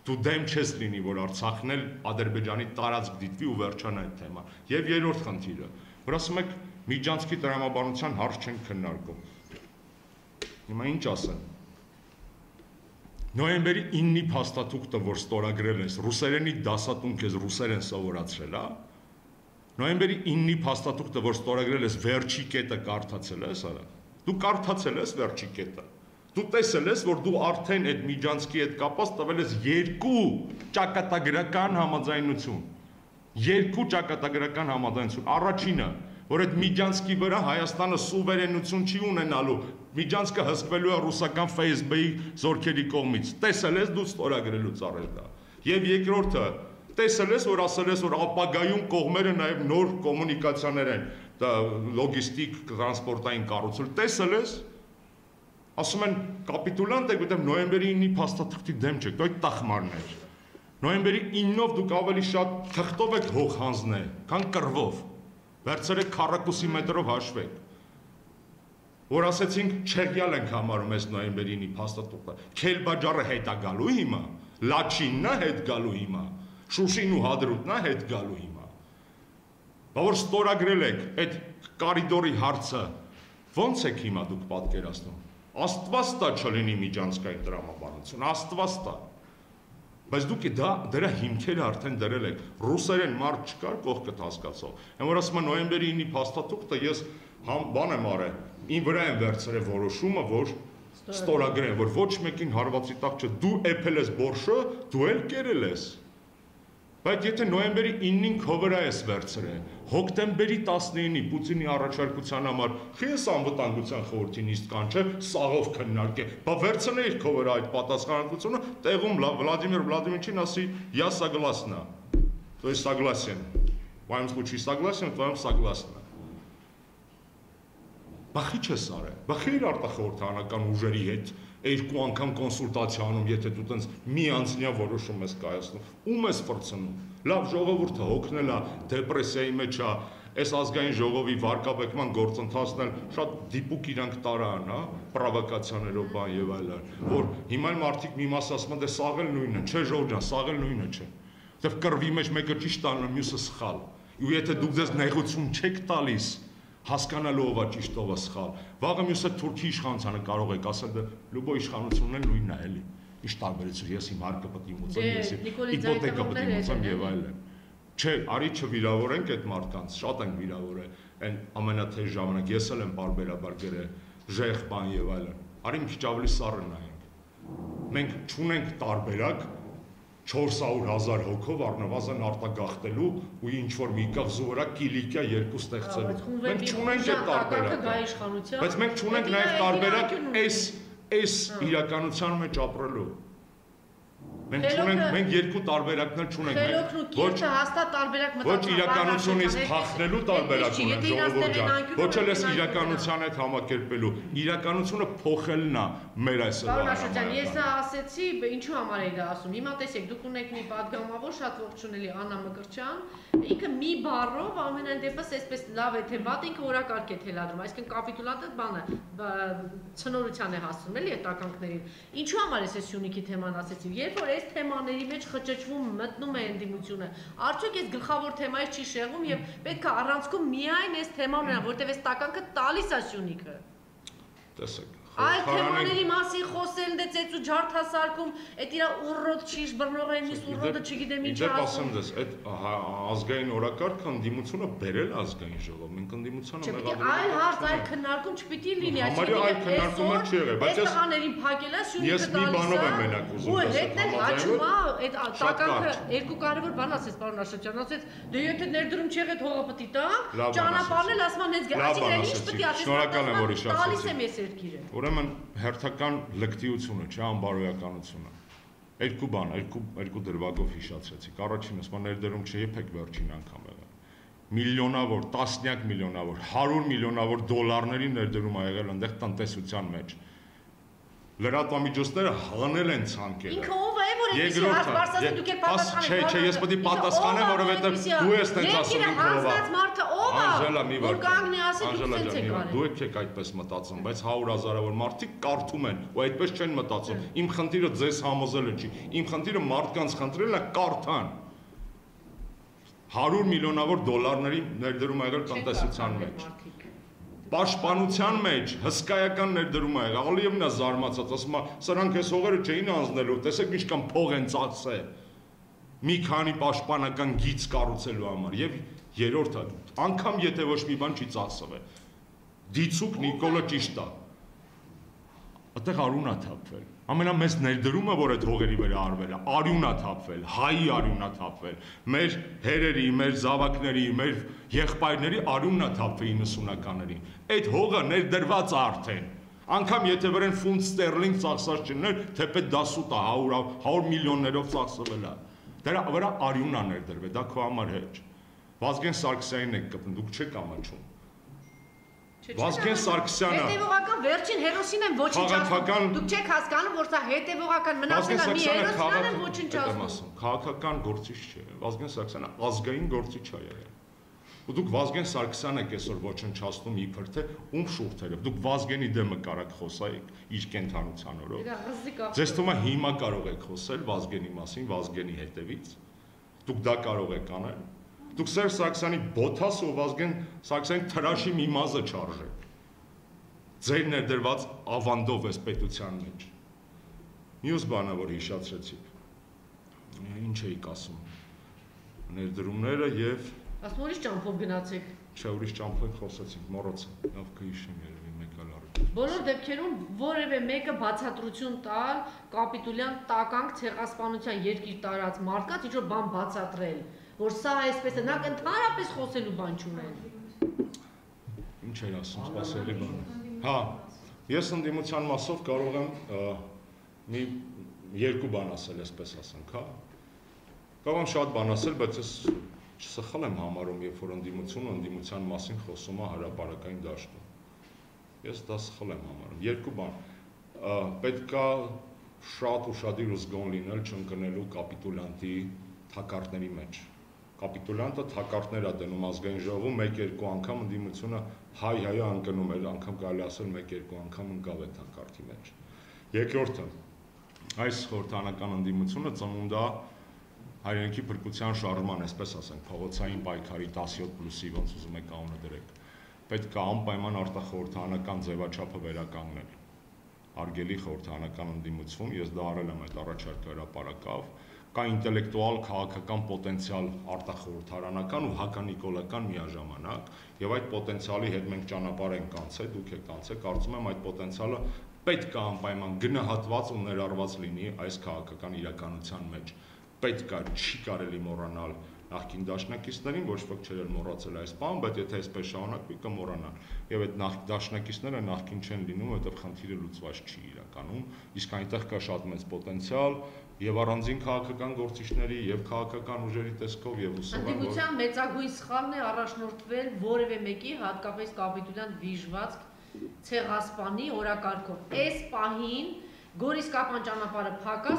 դու դեմ չես լինի, որ Արցախն էլ Ադրբեջանի տարածք դիտվի ու վերջանա այդ թեման։ Եվ երրորդ խնդիրը, որ ասում եք Միջանցքի տրամաբանության հարց չենք քննարկում։ Հիմա ինչ ասեմ։ Նոյեմբերի 9-ի փաստաթուղթը, որ ստորագրել ես, ռուսերենի դասատուն քեզ ռուսերեն սովորացրել է։ Նոյեմբերի 9-ի փաստաթուղթը, որ ստորագրել ես, վերջի կետը կարդացել ես, արա։ Դու կարդացել ես վերջի կետը։ Դու տեսել ես, որ դու արդեն այդ Միջանցքի հետ կապված տվել ես 2 ճակատագրական համաձայնություն։ 2 ճակատագրական համաձայնություն։ Առաջինը, որ այդ Միջանցքի վրա Հայաստանը սուվերենություն չի ունենալու, Միջանցքը հսկվելու է ռուսական ՖՍԲ-ի զորքերի կողմից։ Տեսել ես դու ստորագրելուց առել դա։ Եվ երկրորդը, տեսել ես, որ ասել ես, որ ապագայում կողմերը նաև նոր կոմունիկացիաներ են, լոգիստիկ, տրանսպորտային կառուցել։ Տեսել ես։ Ասում են կապիտուլանտ եք, որտեղ նոյեմբերի 9-ի փաստաթղթի դեմ չեք, դա տախմարն էր։ Նոյեմբերի 9-ով դուք ավելի շատ թղթով եք հող հանձնել, քան կռվով։ Վերցրեք քառակուսի մետրով հաշվեք։ Որ ասեցինք Չեղյալ ենք համարում այս նոյեմբերի 9-ի փաստաթուղթը։ Քելբաջարը հետ է գալու հիմա, Լաչինն է հետ գալու հիմա, Շուշին ու Հադրութն է հետ գալու հիմա։ Բա որ ստորագրել եք այդ կարիդորի հարցը, ո՞նց եք հիմա դուք պատկերացնում։ Աստված տա չլինի միջանցքային տրամաբանություն, Աստված տա։ Բայց դուք դրա հիմքերը արդեն դրել եք, ռուսերեն մարդ չկար կողքդ հասկացող։ Այն որ ասում եմ նոյեմբերի 9-ի փաստաթուղթը ես բան եմ արել, ին վրա եմ վերցրել որոշումը, որ ստորագրեն, որ ոչ մեկին հարվածի տակ չէ, դու էփել ես բորշը, դու էլ կերել ես։ Բայց եթե նոյեմբերի 9-ին քո վրա ես վերցրել, հոկտեմբերի 19-ի Պուտինի առաջարկության համար խես անվտանգության խորհրդի նիստ կան, չէ, սաղով քննարկե, բա վերցնեիր քո վրա այդ պատասխանատվությունը, տեղում Վլադիմիր Վլադիմիրչին ասի, я согласна, то есть согласен, в моем случае согласен, в твоем согласна։ Բա խի չես արել, բա խի իր արտախորհրդանական ուժերի հետ երկու անգամ կոնսուլտացիա անում, եթե դու տենց մի անձնյա որոշում ես կայացնում, ում ես ֆրցնում։ Լավ ժողովուրդը հոգնել է, դեպրեսիայի մեջ է, այս ազգային ժողովի վարկաբեկման գործընթացն էլ շատ դիպուկ իրանք տարան, հա, պրովոկացիաներով բան եւ այլն, որ հիմա մարդիկ մի մաս ասում են, դե սաղ էլ նույնը, չէ ժողովուրդ ջան, սաղ էլ նույնը չէ։ Դեռ կռվի մեջ մեկը ճիշտ անում, մյուսը սխալ։ Ու եթե դուք ձեզ նեղություն չեք տալիս, հասկանալու ով է ճիշտ ով է սխալ։ Վաղը մյուսը Թուրքի իշխանությանը կարող եք ասել, դե լուբո իշխանությունն էլ նույնն է, էլի։ Ինչ տարբերություն, ես իմ հարկը պետք է իմացեմ, ես իպոթեկա պետք է իմացեմ եւ այլն։ Չէ, արի չվիրավորենք այդ մարդկանց, շատ են վիրավորել, այն ամենաթեժ ժամանակ ես էլ եմ բարբերաբար գրել, ժեղ բան եւ այլն։ Արի մի քիչ ավելի սառը նայենք։ Մենք չունենք տարբերակ 400,000 հոգով առնվազն արտագաղթելու ու ինչ-որ մի կղզու վրա կիլիկյա երկու ստեղծելու։ Մենք չունենք այդ տարբերակը, բայց մենք չունենք նաև տարբերակ այս իրականության մեջ ապրելու։ Մենք չունենք, մենք երկու տարբերակներ չունենք։ Ոչ իրականությունից փախնելու տարբերակ ունենք ժողովուրդ ջան, ոչ էլ այս իրականության հետ համակերպելու։ Իրականությունը փոխելն է մեր այս Պարոն ես ասեցի, ինչու համար էի դա ասում։ Հիմա տեսեք, դուք ունեք մի падգամավոր շատ ողջունելի Աննա Մկրտչյան, ինքը մի բառով ամենայն դեպս այսպես լավ է թե վատ ինքը օրակարգ է թելադրում, այսինքն կապիտուլանտը բանը ցնորության է հասցնում էլի այդ տականքներին։ Ինչու համար ես Սյունիքի թեման ասեցի։ Երբ որ այս թեմաների մեջ խճճվում մտնում է ընդդիմությունը, արդյոք այս գլխավոր թեմայից չի շեղվում եւ պետք է առանցքում միայն այս թեման ունենա, որտեղ այս տականքը տալիս է Սյունիքը։ Տեսեք, Այլ թեմաների մասին խոսելն դե ծեծու ջարդասարքում, այդ իրա ուռոտ չիշ բռնողեն իս ուռոտը չգիտեմ ինչ ասում։ Դες այդ ազգային օրակարգը ընդդիմությունը բերել ազգային ժողով, մենք ընդդիմությանը մեղադրել։ Այլ հարց, այլ քննարկում չպիտի լինի, Համարյա այլ քննարկումը չի եղել, բայց այս տղաներին փակելա ես մի բանով եմ մենակ ուզում ու հետն էլ հաճում է, այդ տականքը երկու կարևոր բան ասեց պարոն Աշոտյան, ասեց դե եթե ներդրում չի եղել հողը պետք է տանք, ճանապարհն էլ ասման հենց այսինքն ինչ պետք է շնորհակալ եմ որ իշխացրեցիք։ տալիս եմ ես երկիրը։ Ուրեմն հերթական լկտիությունը, չէ, անբարոյականությունը։ Երկու բան, երկու դրվագով հիշացրեցիք։ Առաջինը սա ներդրում չեփեք վերջին անգամ եղել։ Միլիոնավոր, տասնյակ միլիոնավոր, 100 միլիոնավոր դոլարների ներդրում ա եղել այնտեղ տնտեսության մեջ։ Լրատվամիջոցները հանել են ցանկերը։ Ինքը ով է, որ այդպեսի հարց բարձրացնում դուք եք պատասխանել։ Չէ, ես պետք է պատասխանեմ, որովհետև դու ես տենց ասում ինքը ով է։ Մարդը ով է։ Անժելա, մի որ կանգնի ասի դուք Անժելա տենց եք ջան, արել։ դու եք այդպես մտածում, բայց 100 հազարավոր մարդիկ կարդում են ու այդպես չեն մտածում։ Իմ խնդիրը ձեզ համոզելը չի։ Իմ խնդիրը մարդկանց խնդրելն է կարդան։ 100 միլիոնավոր դոլարների ներդրում ա եղել տնտեսության մեջ։ Պաշտպանության մեջ հսկայական ներդրում ա եղել, Ալիևն է զարմացած, ասում է, սրանք այս հողերը չէին անձնելու, տեսեք ինչքան փող են ծախսել։ Մի քանի պաշտպանական գիծ կառուցելու համար եւ երրորդը, անգամ եթե ոչ մի բան չի ծախսվել։ Դիցուկ Նիկոլը ճիշտ է։ Այդտեղ արյուն է թափվել։ Ամենամեծ ներդրումը, որ այդ հողերի վրա արվել է, արյուն է թափվել, հայի արյուն է թափվել, մեր հերերի, մեր զավակների, մեր եղբայրների արյունն է թափվել 90-ականներին։ Այդ հողը ներդրված է արդեն։ Անկամ եթե վրան ֆունտ ստերլինգ ծախսած չներ, թեպետ դա սուտ է 100 միլիոններով ծախսվել է։ Դրա վրա արյուն է ներդրվել, դա քո համար հեչ։ Վազգեն Սարգսյանին եք կպնում, դուք չեք ամաչում։ Վազգեն Սարգսյանը հետևողական վերջին հերոսին են ոչնչացնում։ Դուք չեք հասկանում, որ սա հետևողական մնացել է մի հերոսին են ոչնչացնում։ Քաղաքական գործիչ չէ։ Վազգեն Սարգսյանը ազգային գործիչ է եղել։ Ու դուք Վազգեն Սարգսյանն եք այսօր ոչնչացնում իբր թե ում շուրթերով։ Դուք Վազգենի դեմը կարաք խոսայիք իր կենթանության օրոք։ Ձեզ թվում է հիմա կարող եք խոսել Վազգենի մասին, Վազգենի հետևից։ Դուք դա կարող եք անել։ Դուք Սերժ Սարգսյանի բոթաս ու Վազգեն Սարգսյանի թրաշի մի մազը չարժեք։ Ձեր ներդրված ավանդով էս պետության մեջ։ Մյուս բանը, որ հիշացրեցիք։ Ինչ էիք ասում։ Ներդրումները եւ ասում ուրիշ ճամփով գնացեք։ Չէ, ուրիշ ճամփով խոսեցինք, մոռացա։ Լավ կհիշեմ երևի մեկ այլ առիթ։ Բոլոր դեպքերում որևէ մեկը բացատրություն տալ կապիտուլյան տականք ցեղասպանության երկիր տարած մարդկանց ինչ որ բան բացատրել, որ սա այսպես է, նա ընդհանրապես խոսելու բան չունեն։ Ինչ էր ասում, սպասելի բան։ Հա, ես ընդդիմության մասով կարող եմ մի երկու բան ասել, այսպես ասենք, հա։ Կարող եմ շատ բան ասել, բայց ես սխալ եմ համարում, երբ որ ընդդիմությունը ընդդիմության մասին խոսում է հրապարակային դաշտում։ Ես դա սխալ եմ համարում։ Երկու բան։ Պետք է շատ ուշադիր ու զգոն լինել չընկնելու կապիտուլյանտի թակարդների մեջ։ Կապիտուլյանտը թակարդներ է դնում ազգային ժողովում, 1-2 անգամ ընդդիմությունը հայ-հայ ընկնում էր, անգամ կարելի ասել 1-2 անգամ ընկավ է թակարդի մեջ։ Երկրորդը, այս խորհրդանական ընդդիմությունը ծնունդ է հայրենիքի փրկության շարժման, այսպես ասենք, փողոցային պայքարի 17+-ի, ոնց ուզում եք անունը դրեք։ Պետք է անպայման արտախորհրդանական ձևաչափը վերականգնել։ Արգելի խորհրդանական ընդդիմություն, ես դա արել եմ այդ առաջարկը հրապարակավ, կա ինտելեկտուալ քաղաքական պոտենցիալ արտախորհրդարանական ու հականիկոլական միաժամանակ, եւ այդ պոտենցիալի հետ մենք ճանապարհ ենք անցել, դուք եք անցել, կարծում եմ այդ պոտենցիալը պետք է անպայման գնահատված ու ներառված լինի այս քաղաքական իրականության մեջ։ Պետք է չի կարելի մոռանալ նախկին դաշնակիցներին, ոչ ոք չէր մոռացել այս բանը, բայց եթե այսպես շարունակվի կմոռանան։ Եվ այդ դաշնակիցները նախկին չեն լինում, որովհետև խնդիրը լուծված չի իրականում, իսկ այնտեղ կա շատ մեծ պոտենցիալ եւ առանձին քաղաքական գործիչների եւ քաղաքական ուժերի տեսքով եւ հուսով եմ, որ ընդդիմության մեծագույն սխալն է առաջնորդվել որևէ մեկի, հատկապես կապիտուլյան վիժված ցեղասպանի օրակարգով։ Այս պահին Գորիսկապան ճանապարհը փակա,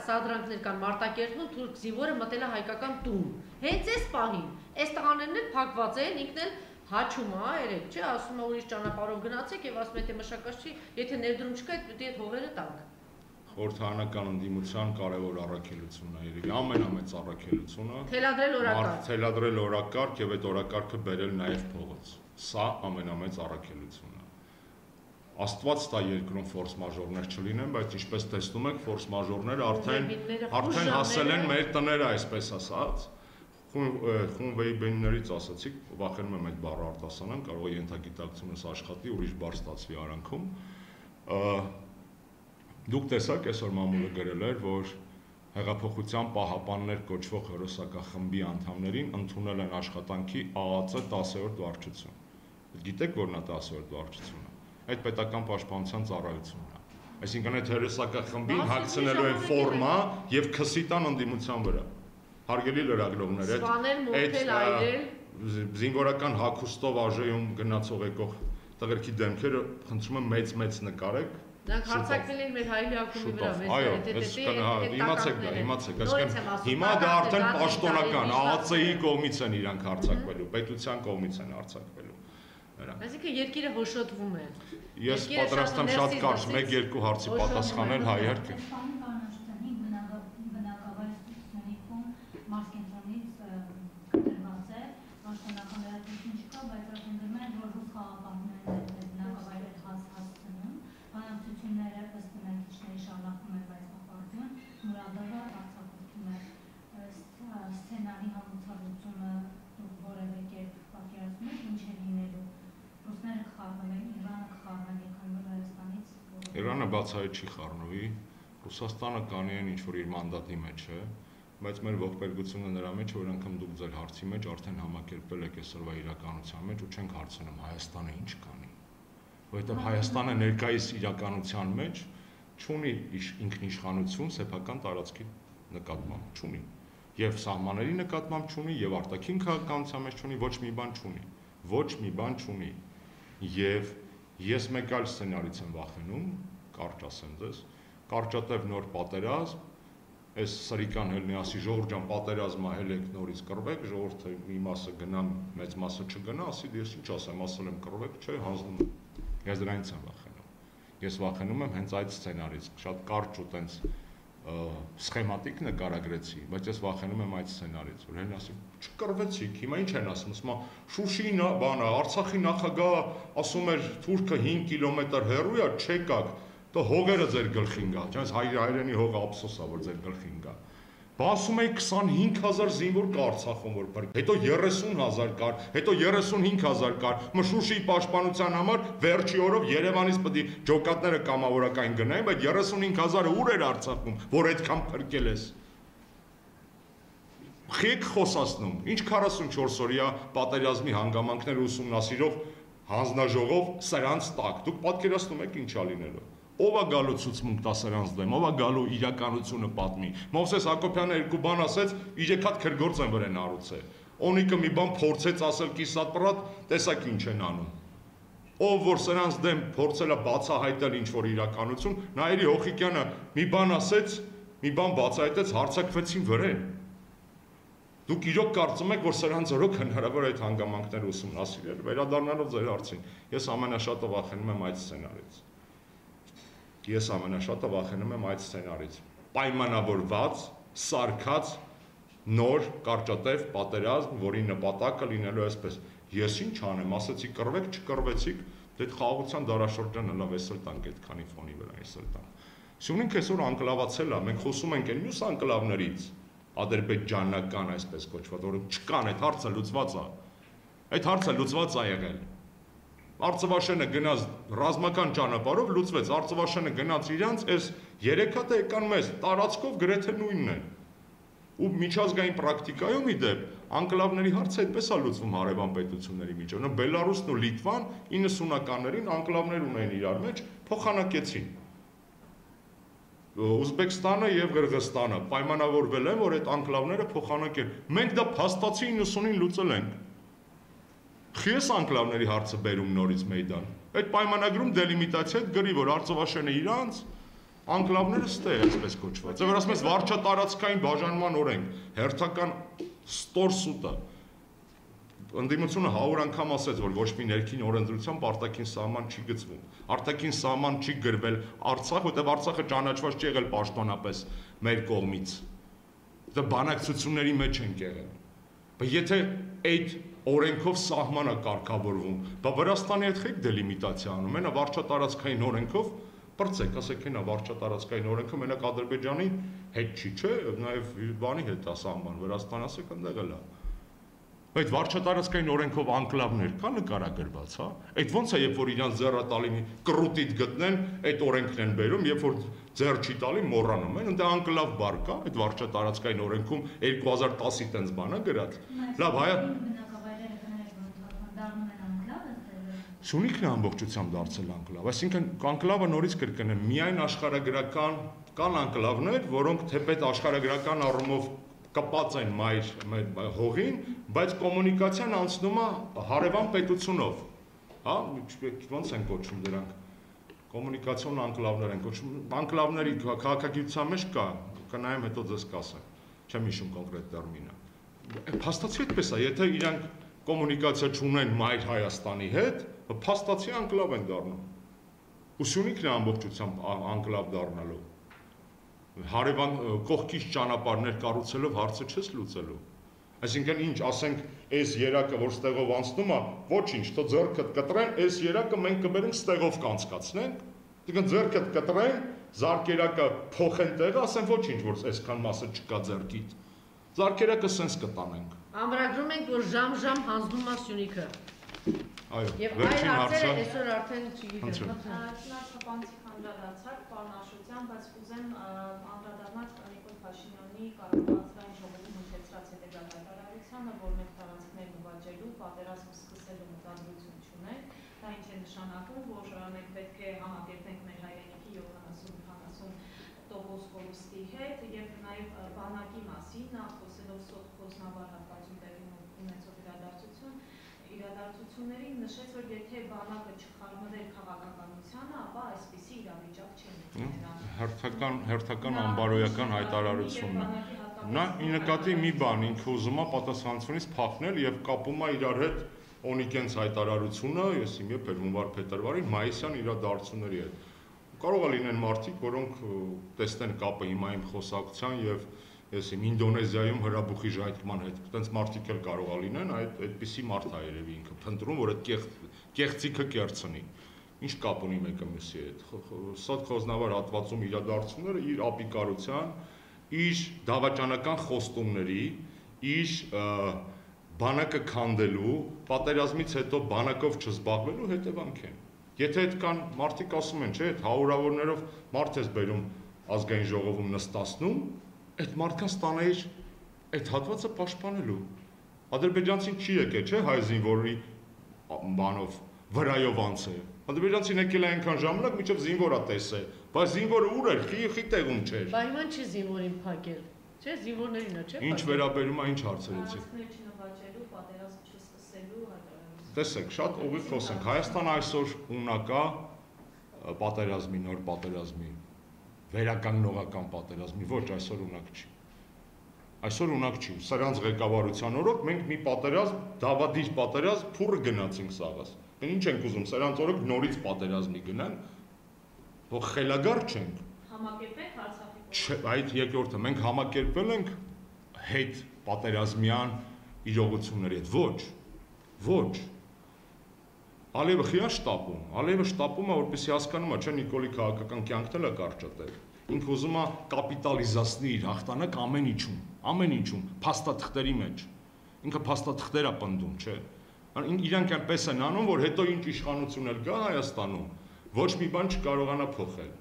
սադրանքներ կան Մարտակերտում, թուրք զինվորը մտել է հայկական տուն։ Հենց այս պահին, այս տղաներն էլ փակված են, ինքն էլ հաչում է, երեք, չէ, ասում է ուրիշ ճանապարհով գնացեք եւ ասում է թե մշակած չի, եթե ներդրում չկա, պետք է այդ հողերը տանք։ խորհրդանական ընդդիմության կարևոր առաքելությունն է երևի, ամենամեծ առաքելությունը թելադրել օրակարգ։ Թելադրել օրակարգ եւ այդ օրակարգը բերել նաեւ փողոց։ Սա ամենամեծ առաքելությունն է։ Աստված տա երկրում ֆորս մաժորներ չլինեն, բայց ինչպես տեսնում եք, ֆորս մաժորները արդեն հասել են մեր տները, այսպես ասած։ Խունվեյբեններից ասացիք, վախենում եմ այդ բառը արտասանեմ, կարող է ենթագիտակցությունս աշխատի, ուրիշ բառ ստացվի արանքում։ Դուք տեսաք, այսօր մամուլը գրել էր, որ Հեղափոխության պահապաններ կոչվող հերոսակախմբի անդամներին ընդունել են աշխատանքի ԱԱԾ 10-րդ վարչություն։ Գիտեք, որն է 10-րդ վարչությունը։ Այդ պետական պաշտպանության ծառայությունն է։ Այսինքն այդ հերոսակախմբին հագցնելու են ֆորմա եւ քսի տան ընդդիմության վրա։ Հարգելի լրագրողներ, այդ զինվորական հագուստով ԱԺ-ում գնացող եկող տղերքի դեմքերը խնդրում եմ մեծ նկարեք։ Նրանք հարձակվել են մեր հայելի ակումբի վրա, այո, իմացեք, հիմա դա արդեն պաշտոնական, ԱԱԾ-ի կողմից են իրանք հարձակվելու, պետության կողմից են հարձակվելու։ Այսինքն երկիրը հոշոտվում է։ Ես պատրաստ եմ շատ կարճ 1-2 հարցի պատասխանել, հա, իհարկե։ Իրանը բացահայտ չի խառնվի, Ռուսաստանը կանի են ինչ-որ իր մանդատի մեջ է, բայց մեր ողբերգությունը նրա մեջ, որ անգամ դուք ձեր հարցի մեջ արդեն համակերպել եք այսօրվա իրականության մեջ ու չենք հարցնում Հայաստանը ինչ կանի, որովհետև Հայաստանը ներկայիս իրականության մեջ չունի ինքնիշխանություն սեփական տարածքի նկատմամբ, չունի, եւ սահմանների նկատմամբ չունի, եւ արտաքին քաղաքականության մեջ չունի, ոչ մի բան չունի, եւ ես մեկ այլ սցենարից եմ վախենում, կարճ ասեմ ձեզ, կարճատև նոր պատերազմ, այս սրիկան հելնի ասի ժողովուրդ ջան պատերազմը հել եք նորից կռվեք, ժողովուրդը մի մասը գնա, մեծ մասը չգնա, ասի ես ինչ ասեմ, ասել եմ կռվեք, չէ, հանձնում եմ։ Ես դրանից եմ վախենում։ Ես վախենում եմ հենց այդ սցենարից, շատ կարճ ու տենց սխեմատիկ նկարագրեցի, բայց ես վախենում եմ այդ սցենարից, որ հեն ասի չկռվեցիք, հիմա ինչ են ասում, ասում Շուշիի բանը, Արցախի նախագահը ասում էր թուրքը 5 կիլոմետր հեռու է, չեկաք, դա հողերը ձեր գլխին գա, չես հայրենի հողը ափսոս է, որ ձեր գլխին գա։ Բա ասում էի 25,000 զինվոր կա Արցախում, որ բռ, հետո 30,000 կար, հետո 35,000 կար, Շուշիի պաշտպանության համար վերջի օրով Երևանից պետք է ջոկատները կամավորական գնային, բայց 35,000-ը ուր էր Արցախում, որ այդքան փրկել ես։ Խիք խոսացնում, ինչ 44 օրյա պատերազմի հանգամանքները ուսումնասիրող հանձնաժողով սրանց տակ, դուք պատկերացնում եք ինչա լինելու։ Ով է գալու ցուցմունք տա սրանց դեմ, ով է գալու իրականությունը պատմի։ Մովսես Հակոբյանը երկու բան ասեց, իջեքատ քրգործ են վրան արուցե։ Օնիկը մի բան փորձեց ասել կիսատ-պրատ, տեսակ ինչ են անում։ Ով որ սրանց դեմ փորձել է բացահայտել ինչ որ իրականություն, Նայիրի Հոխիկյանը մի բան ասեց, մի բան բացահայտեց, հարձակվեցին վրան։ Դուք իրոք կարծում եք, որ սրանց օրոք հնարավոր է այդ հանգամանքները ուսումնասիրել, վերադառնալով ձեր հարցին։ Ես ամենաշատը վախենում եմ այդ սցենարից։ Պայմանավորված, սարքած նոր կարճատև պատերազմ, որի նպատակը լինելու այսպես։ Ես ինչ անեմ, ասեցի կռվեք, չկռվեցիք, դե խաղաղության դարաշրջանը լավ էսել տանք այդքանի ֆոնի վրա էսել տան։ Սյունինք այսօր անկլավացել է, մենք խոսում ենք այն մյուս անկլավներից, ադրբեջանական այսպես կոչված, որ չկան, այդ հարցը լուծված է։ Այդ հարցը լուծված է եղել։ Արցվաշենը գնաց ռազմական ճանապարհով լուծվեց, Արցվաշենը գնաց իրանց, այս 3 հատ եկան մեզ, տարածքով գրեթե նույնն է։ Ու միջազգային պրակտիկայում իդեպ անկլավների հարցը այդպես է լուծվում հարևան պետությունների միջով։ Բելարուսն ու Լիտվան 90-ականներին անկլավներ ունեն իրար մեջ, փոխանակեցին։ Ուզբեկստանը եւ Ղրղստանը պայմանավորվել են, որ այդ անկլավները փոխանակեն։ Մենք դա փաստացի 90-ին լուծել ենք։ Խիես անկլավների հարցը բերում նորից մեյդան։ Այդ պայմանագրում դելիմիտացիա գրի, որ Արցվաշենը իրանց, անկլավները ստե այսպես կոչված։ Ձեր ասում ես վարչատարածքային բաժանման օրենք, հերթական ստոր սուտը։ Ընդդիմությունը 100 անգամ ասեց, որ ոչ մի ներքին օրենսդրությամբ արտաքին սահման չի գծվում։ Արտաքին սահման չի գրվել Արցախ, որտեղ Արցախը ճանաչված չի եղել պաշտոնապես մեր կողմից։ Դա բանակցությունների մեջ են եղել։ Բայց եթե այդ օրենքով սահմանը կարգավորվում։ Բա Վրաստանի հետ խեք դելիմիտացիա անում, մենա վարչատարածքային օրենքով բրծեք, ասեք հենա վարչատարածքային օրենքը մենակ Ադրբեջանի հետ չի, չէ, նաև բանի հետ է սահման, Վրաստան ասեք ընդեղ էլ է։ Այդ վարչատարածքային օրենքով անկլավներ կա նկարագրված, հա։ Այդ ոնց է, երբ որ իրանց ձեռը տալի կռուտիտ գտնեն, այդ օրենքն են բերում, երբ որ ձեռ չի տալի մոռանում են, ընդ անկլավ բար կա, այդ վարչատարածքային օրենքում 2010-ի տենց բան է գրած։ Լավ, հայ Սյունիքն է ամբողջությամբ դարձել անկլավ, այսինքն անկլավը նորից կրկնեմ, միայն աշխարհագրական կան անկլավներ, որոնք թեպետ աշխարհագրական առումով կպած են մայր հողին, բայց կոմունիկացիան անցնում է հարևան պետությունով, հա, ոնց են կոչվում դրանք, կոմունիկացիոն անկլավներ են կոչվում, անկլավների քաղաքագիտության մեջ կա, կնայեմ հետո ձեզ կասեմ, չեմ հիշում կոնկրետ տերմինը, փաստացի այդպես է, եթե իրանք կոմունիկացիա չունեն մայր Հայաստանի հետ, փաստացի անկլավ են դառնում, ու Սյունիքն է ամբողջությամբ անկլավ դառնալու, հարևան կողքից ճանապարհներ կառուցելով հարցը չես լուծելու։ Այսինքն ինչ, ասենք, այս երակը, որ ստեղով անցնում է, ոչինչ, թո ձեռքդ կտրեն, այս երակը մենք կբերենք ստեղով կանցկացնենք, դուք ձեռքդ կտրեն, զարկերակը փոխեն տեղը, ասեն ոչինչ, որ այսքան մասը չկա ձեռքիդ։ Զարկերակը սենց կտանենք։ Ամրագրում ենք, որ ժամ-ժամ հանձնում է Սյունիքը։ Այո, Եվ այլ վերջին հարցերը հարցը այսօր արդեն չգիտեմ։ Շնորհակալություն անդրադարձակ պարոն Աշոտյան, բայց կուզեմ անդրադառնալ Նիկոլ Փաշինյանի կառավարության ժողովում հնչեցրած հետևյալ հայտարարությանը, որ մենք տարածքներ նվաճելու, պատերազմ սկսելու մտադրություն չունենք, դա ինչ է նշանակում, որ մենք պետք է համակերպենք մեր հայրենիքի 70% կորուստի հետ եւ նաեւ բանակի մասին, նախ խոսելով Սովխոզնավար հատվածում տեղի ունեցող իրադարձություններին նշեց, որ եթե բանակը չխառնվեր քաղաքականությանը, ապա այսպիսի իրավիճակ չէ։ Հերթական անբարոյական հայտարարությունն է։ Նա ի նկատի մի բան ինքը ուզում է պատասխանատվությունից փախնել եւ կապում է իրար հետ Օնիկենց հայտարարությունը, ես իմ երբ էր հունվար-փետրվարին մայիսյան իրադարձությունների հետ։ Կարող է լինեն մարդիկ, որոնք տեսնեն կապը հիմա իմ խոսակցության եւ ես իմ Ինդոնեզիայում հրաբուխի ժայթքման հետ, այդպես մարդիկ էլ կարող է լինեն, այդպիսի մարդ է երևի ինքը փնտրում, որ այդ կեղծիքը կերցնի։ Ինչ կապ ունի մեկը մյուսի հետ։ Սովխոզնավար հատվածում իրադարձությունները իր ապիկարության, իր դավաճանական խոստումների, իր բանակը քանդելու, պատերազմից հետո բանակով չզբաղվելու հետևանք են։ Եթե այդքան մարդիկ ասում են, չէ, այդ հարյուրավորներով մարդ ես բերում ազգային ժողովում նստացնում, այդ մարդկանց տանեիր այդ հատվածը պաշտպանելու։ Ադրբեջանցին չի եկել, չէ, հայ զինվորի բանով վրայով անցել։ Ադրբեջանցին եկել է այնքան ժամանակ, մինչև զինվորը տեսել, բայց զինվորը ուր էր, խի տեղում չէր։ Բա հիմա չի զինվորին փակել, չէ, զինվորներին է, չէ։ Ինչ վերաբերում է, ինչ հարցերից։ Տեսեք, շատ ուղիղ խոսենք, Հայաստանը այսօր ունակա պատերազմի, նոր պատերազմի, վերականգնողական պատերազմի, ոչ այսօր ունակ չի։ Այսօր ունակ չի, սրանց ղեկավարության օրոք մենք մի պատերազմ, դավադիր պատերազմ փուռը գնացինք սաղաս։ Ինչ ենք ուզում, սրանց օրոք նորից պատերազմի գնան, որ խելագար չենք։ Համակերպենք Արցախի։ Չէ, այդ երկրորդը, մենք համակերպվել ենք հետ պատերազմյան իրողությունների հետ, ոչ։ Ալիևը խիա շտապում է, որպեսզի հասկանում է, չէ, Նիկոլի քաղաքական կյանքն էլ է կարճատել։ Ինքը ուզում է կապիտալիզացնի իր հաղթանակ ամեն ինչում, փաստաթղթերի մեջ։ Ինքը փաստաթղթեր է պնդում, չէ։ Իրանք այնպես են անում, որ հետո ինչ իշխանություն էլ կա Հայաստանում, ոչ մի բան չկարողանա փոխել։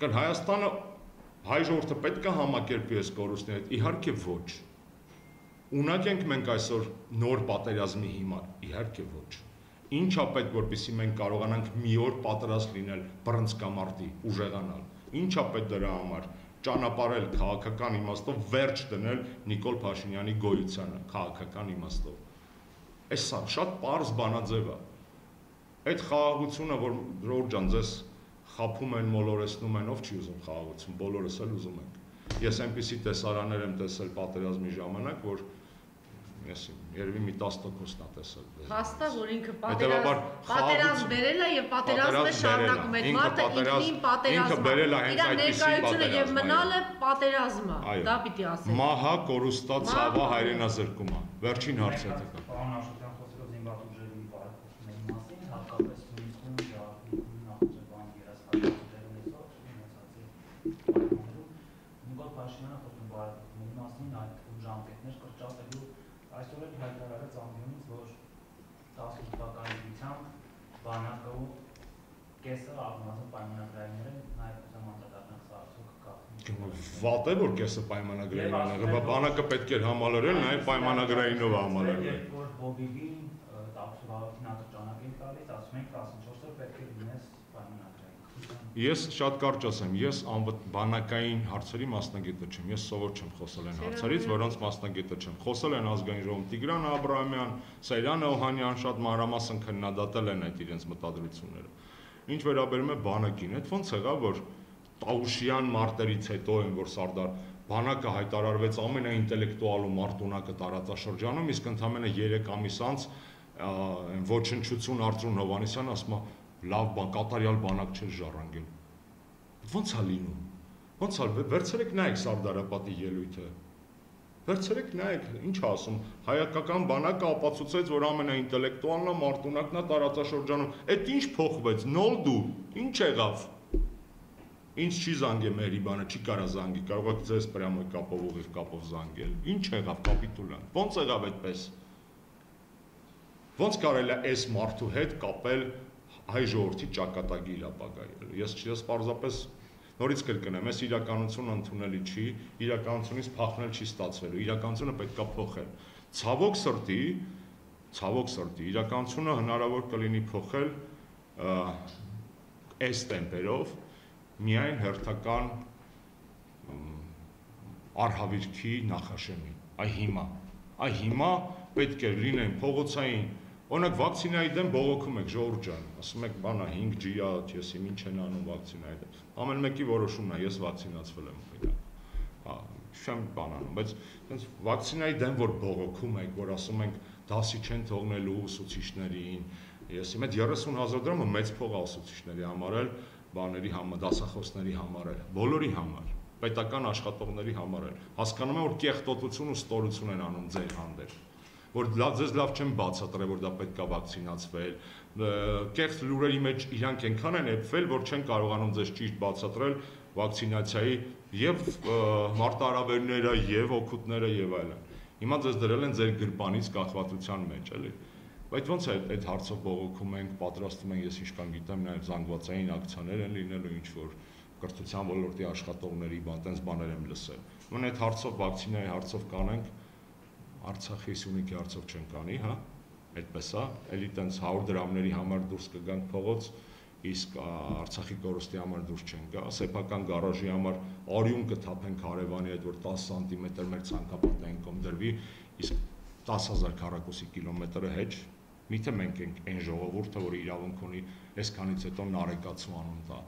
Կան Հայաստանը հայ ժողովուրդը պետք է համակերպի այս կորուստների հետ, իհարկե ոչ։ Ունակ ենք մենք այսօր նոր պատերազմի հիմար, իհարկե ոչ։ Ինչ է պետք, որպեսզի մենք կարողանանք մի օր պատրաստ լինել բռնցքամարտի, ուժեղանալ։ Ինչ է պետք դրա համար, ճանապարհել քաղաքական իմաստով, վերջ դնել Նիկոլ Փաշինյանի գոյությանը քաղաքական իմաստով։ Այս շատ պարզ բանաձև է։ Այդ խաղաղությունը, որ Դրոր ջան ձեզ խափում են, մոլորեցնում են, ով չի ուզում խաղաղություն, բոլորս էլ ուզում ենք։ Ես այնպիսի տեսարաններ եմ տեսել պատերազմի ժամանակ, որ ես երևի մի 10%-ն է տեսել։ Հաստա, որ ինքը պատերազմ բերել է եւ պատերազմը շարունակում է։ Այդ մարդը ինքնին պատերազմ է։ Իր ներկայությունը եւ մնալը պատերազմը։ Դա պիտի ասենք։ Մահա կորուստա ցավա հայրենազրկումը։ Վերջին հարցը դա։ Պարոն Աշոտյան, Վատ է որ կեսը պայմանագրային են եղել, բանակը պետք էր համալրել, նաև պայմանագրայինով համալրել։ Որ հոբիվին տապսուրավինատը ճանակին տալիս, ասում ենք 14 օր պետք է լինես պայմանագրային։ Ես շատ կարճ ասեմ, ես բանակային հարցերի մասնագետը չեմ, ես սովոր չեմ խոսել այն հարցերից, որոնց մասնագետը չեմ։ Խոսել են ազգային ժողովում Տիգրան Աբրահամյան, Սեյրան Օհանյան, շատ մանրամասն քննադատել են այդ իրենց մտադրությունները։ Ինչ վերաբերում է բանակին, այդ ոնց եղավ, որ Տաուշյան մարտերից հետո են, որ Սարդար բանակը հայտարարվեց ամենաինտելեկտուալ ու մարտունակը տարածաշրջանում, իսկ ընդամենը 3 ամիս անց ոչնչություն Արծրուն Հովհաննիսյանը ասում է լավ բան, կատարյալ բանակ չէր ժառանգել։ Ոնց է լինում։ Ոնց է, վերցրեք նայեք Սարդարապատի ելույթը։ Վերցրեք նայեք, ինչ ասում, հայկական բանակը ապացուցեց, որ ամենաինտելեկտուալն է, մարտունակն է տարածաշրջանում։ Այդ ինչ փոխվեց, նոլդու, ինչ եղավ։ Ինչ չի զանգել մերի բանը, չի կարա զանգի, կարող եք ձեզ պրյամոյ կապով ուղիղ կապով զանգել։ Ինչ եղավ կապիտուլան։ Ոնց եղավ այդպես։ Ոնց կարելի է այս մարդու հետ կապել հայ ժողովրդի ճակատագիր ապագայել։ Ես պարզապես նորից կրկնեմ, այս իրականությունը ընդունելի չի, իրականությունից փախնել չի ստացվելու, իրականությունը պետք է փոխել։ Ցավոք սրտի, իրականությունը հնարավոր կլինի փոխել այս տեմպերով միայն հերթական արհավիրքի նախաշեմին, այ հիմա պետք է լինեն փողոցային, օրինակ վակցինայի դեմ բողոքում եք ժողովուրդ ջան, ասում եք բանա 5G-ա, չեսի ինչ են անում վակցինայի դեմ, ամեն մեկի որոշումն է, ես վակցինացվել եմ, չեմ բան անում, բայց վակցինայի դեմ որ բողոքում եք, որ ասում ենք դասի չեն թողնելու ուսուցիչներին, ես իմ այդ 30,000 դրամը մեծ փող է ուսուցիչների համար էլ բաների համար, դասախոսների համար էլ, բոլորի համար, պետական աշխատողների համար էլ, հասկանում եմ, որ կեղտոտություն ու ստորություն են անում ձեր հանդեպ, որ ձեզ լավ չեն բացատրել, որ դա պետք է վակցինացվել, կեղծ լուրերի մեջ իրանք այնքան են էփվել, որ չեն կարողանում ձեզ ճիշտ բացատրել վակցինացիայի եւ մարտահրավերները եւ օգուտները եւ այլն։ Հիմա ձեզ դրել են ձեր գրպանից կախվածության մեջ, էլի։ Բայց ոնց է այդ հարցով բողոքում ենք, պատրաստում ենք, ես ինչքան գիտեմ, նաև զանգվածային ակցիաներ են լինելու, ինչ որ կրթության ոլորտի աշխատողների տենց բաներ եմ լսել։ Ուրեմն այդ հարցով վակցինայի հարցով կանենք, Արցախի Սյունիքի հարցով չենք կանի, հա, այդպես է, էլի տենց 100 դրամների համար դուրս կգանք փողոց, իսկ Արցախի կորստի համար դուրս չենք գա, սեփական գարաժի համար արյուն կթափենք հարևանի հետ, որ 10 սանտիմետր մեր ցանկապատային կողմ դրվի, իսկ 10,000 քառակուսի կիլոմետրը հեչ, միթե մենք ենք այն ժողովուրդը, որ իրավունք ունի այսքանից հետո Նարեկացու անուն տա,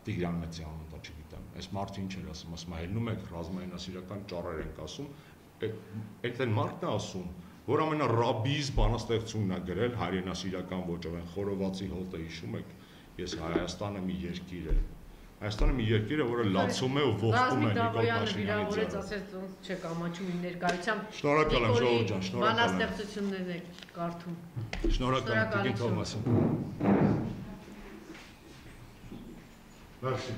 Տիգրան Մեծի անուն տա, չգիտեմ, այս մարդը ինչ էր ասում, ասում հելնում եք ռազմայինասիրական ճառեր ենք ասում, այդ այն մարդն է ասում, որ ամենառաբիզ բանաստեղծությունն է գրել հայրենասիրական ոճով, այն խորովածի հոտը հիշում եք, ես Հայաստանը մի երկիր է, Հայաստանը մի երկիր է, որը լացում է ու ողբում է Նիկոլ Փաշինյանի ձեռը։ ասեց ոնց չեք ամաչում իմ ներկայությամբ։ Շնորհակալ եմ ժողովուրդ ջան, շնորհակալ եմ։ Բանաստեղծություններն եք կարդում։ Շնորհակալ եմ Տիկին Թովմասյան։ Merci.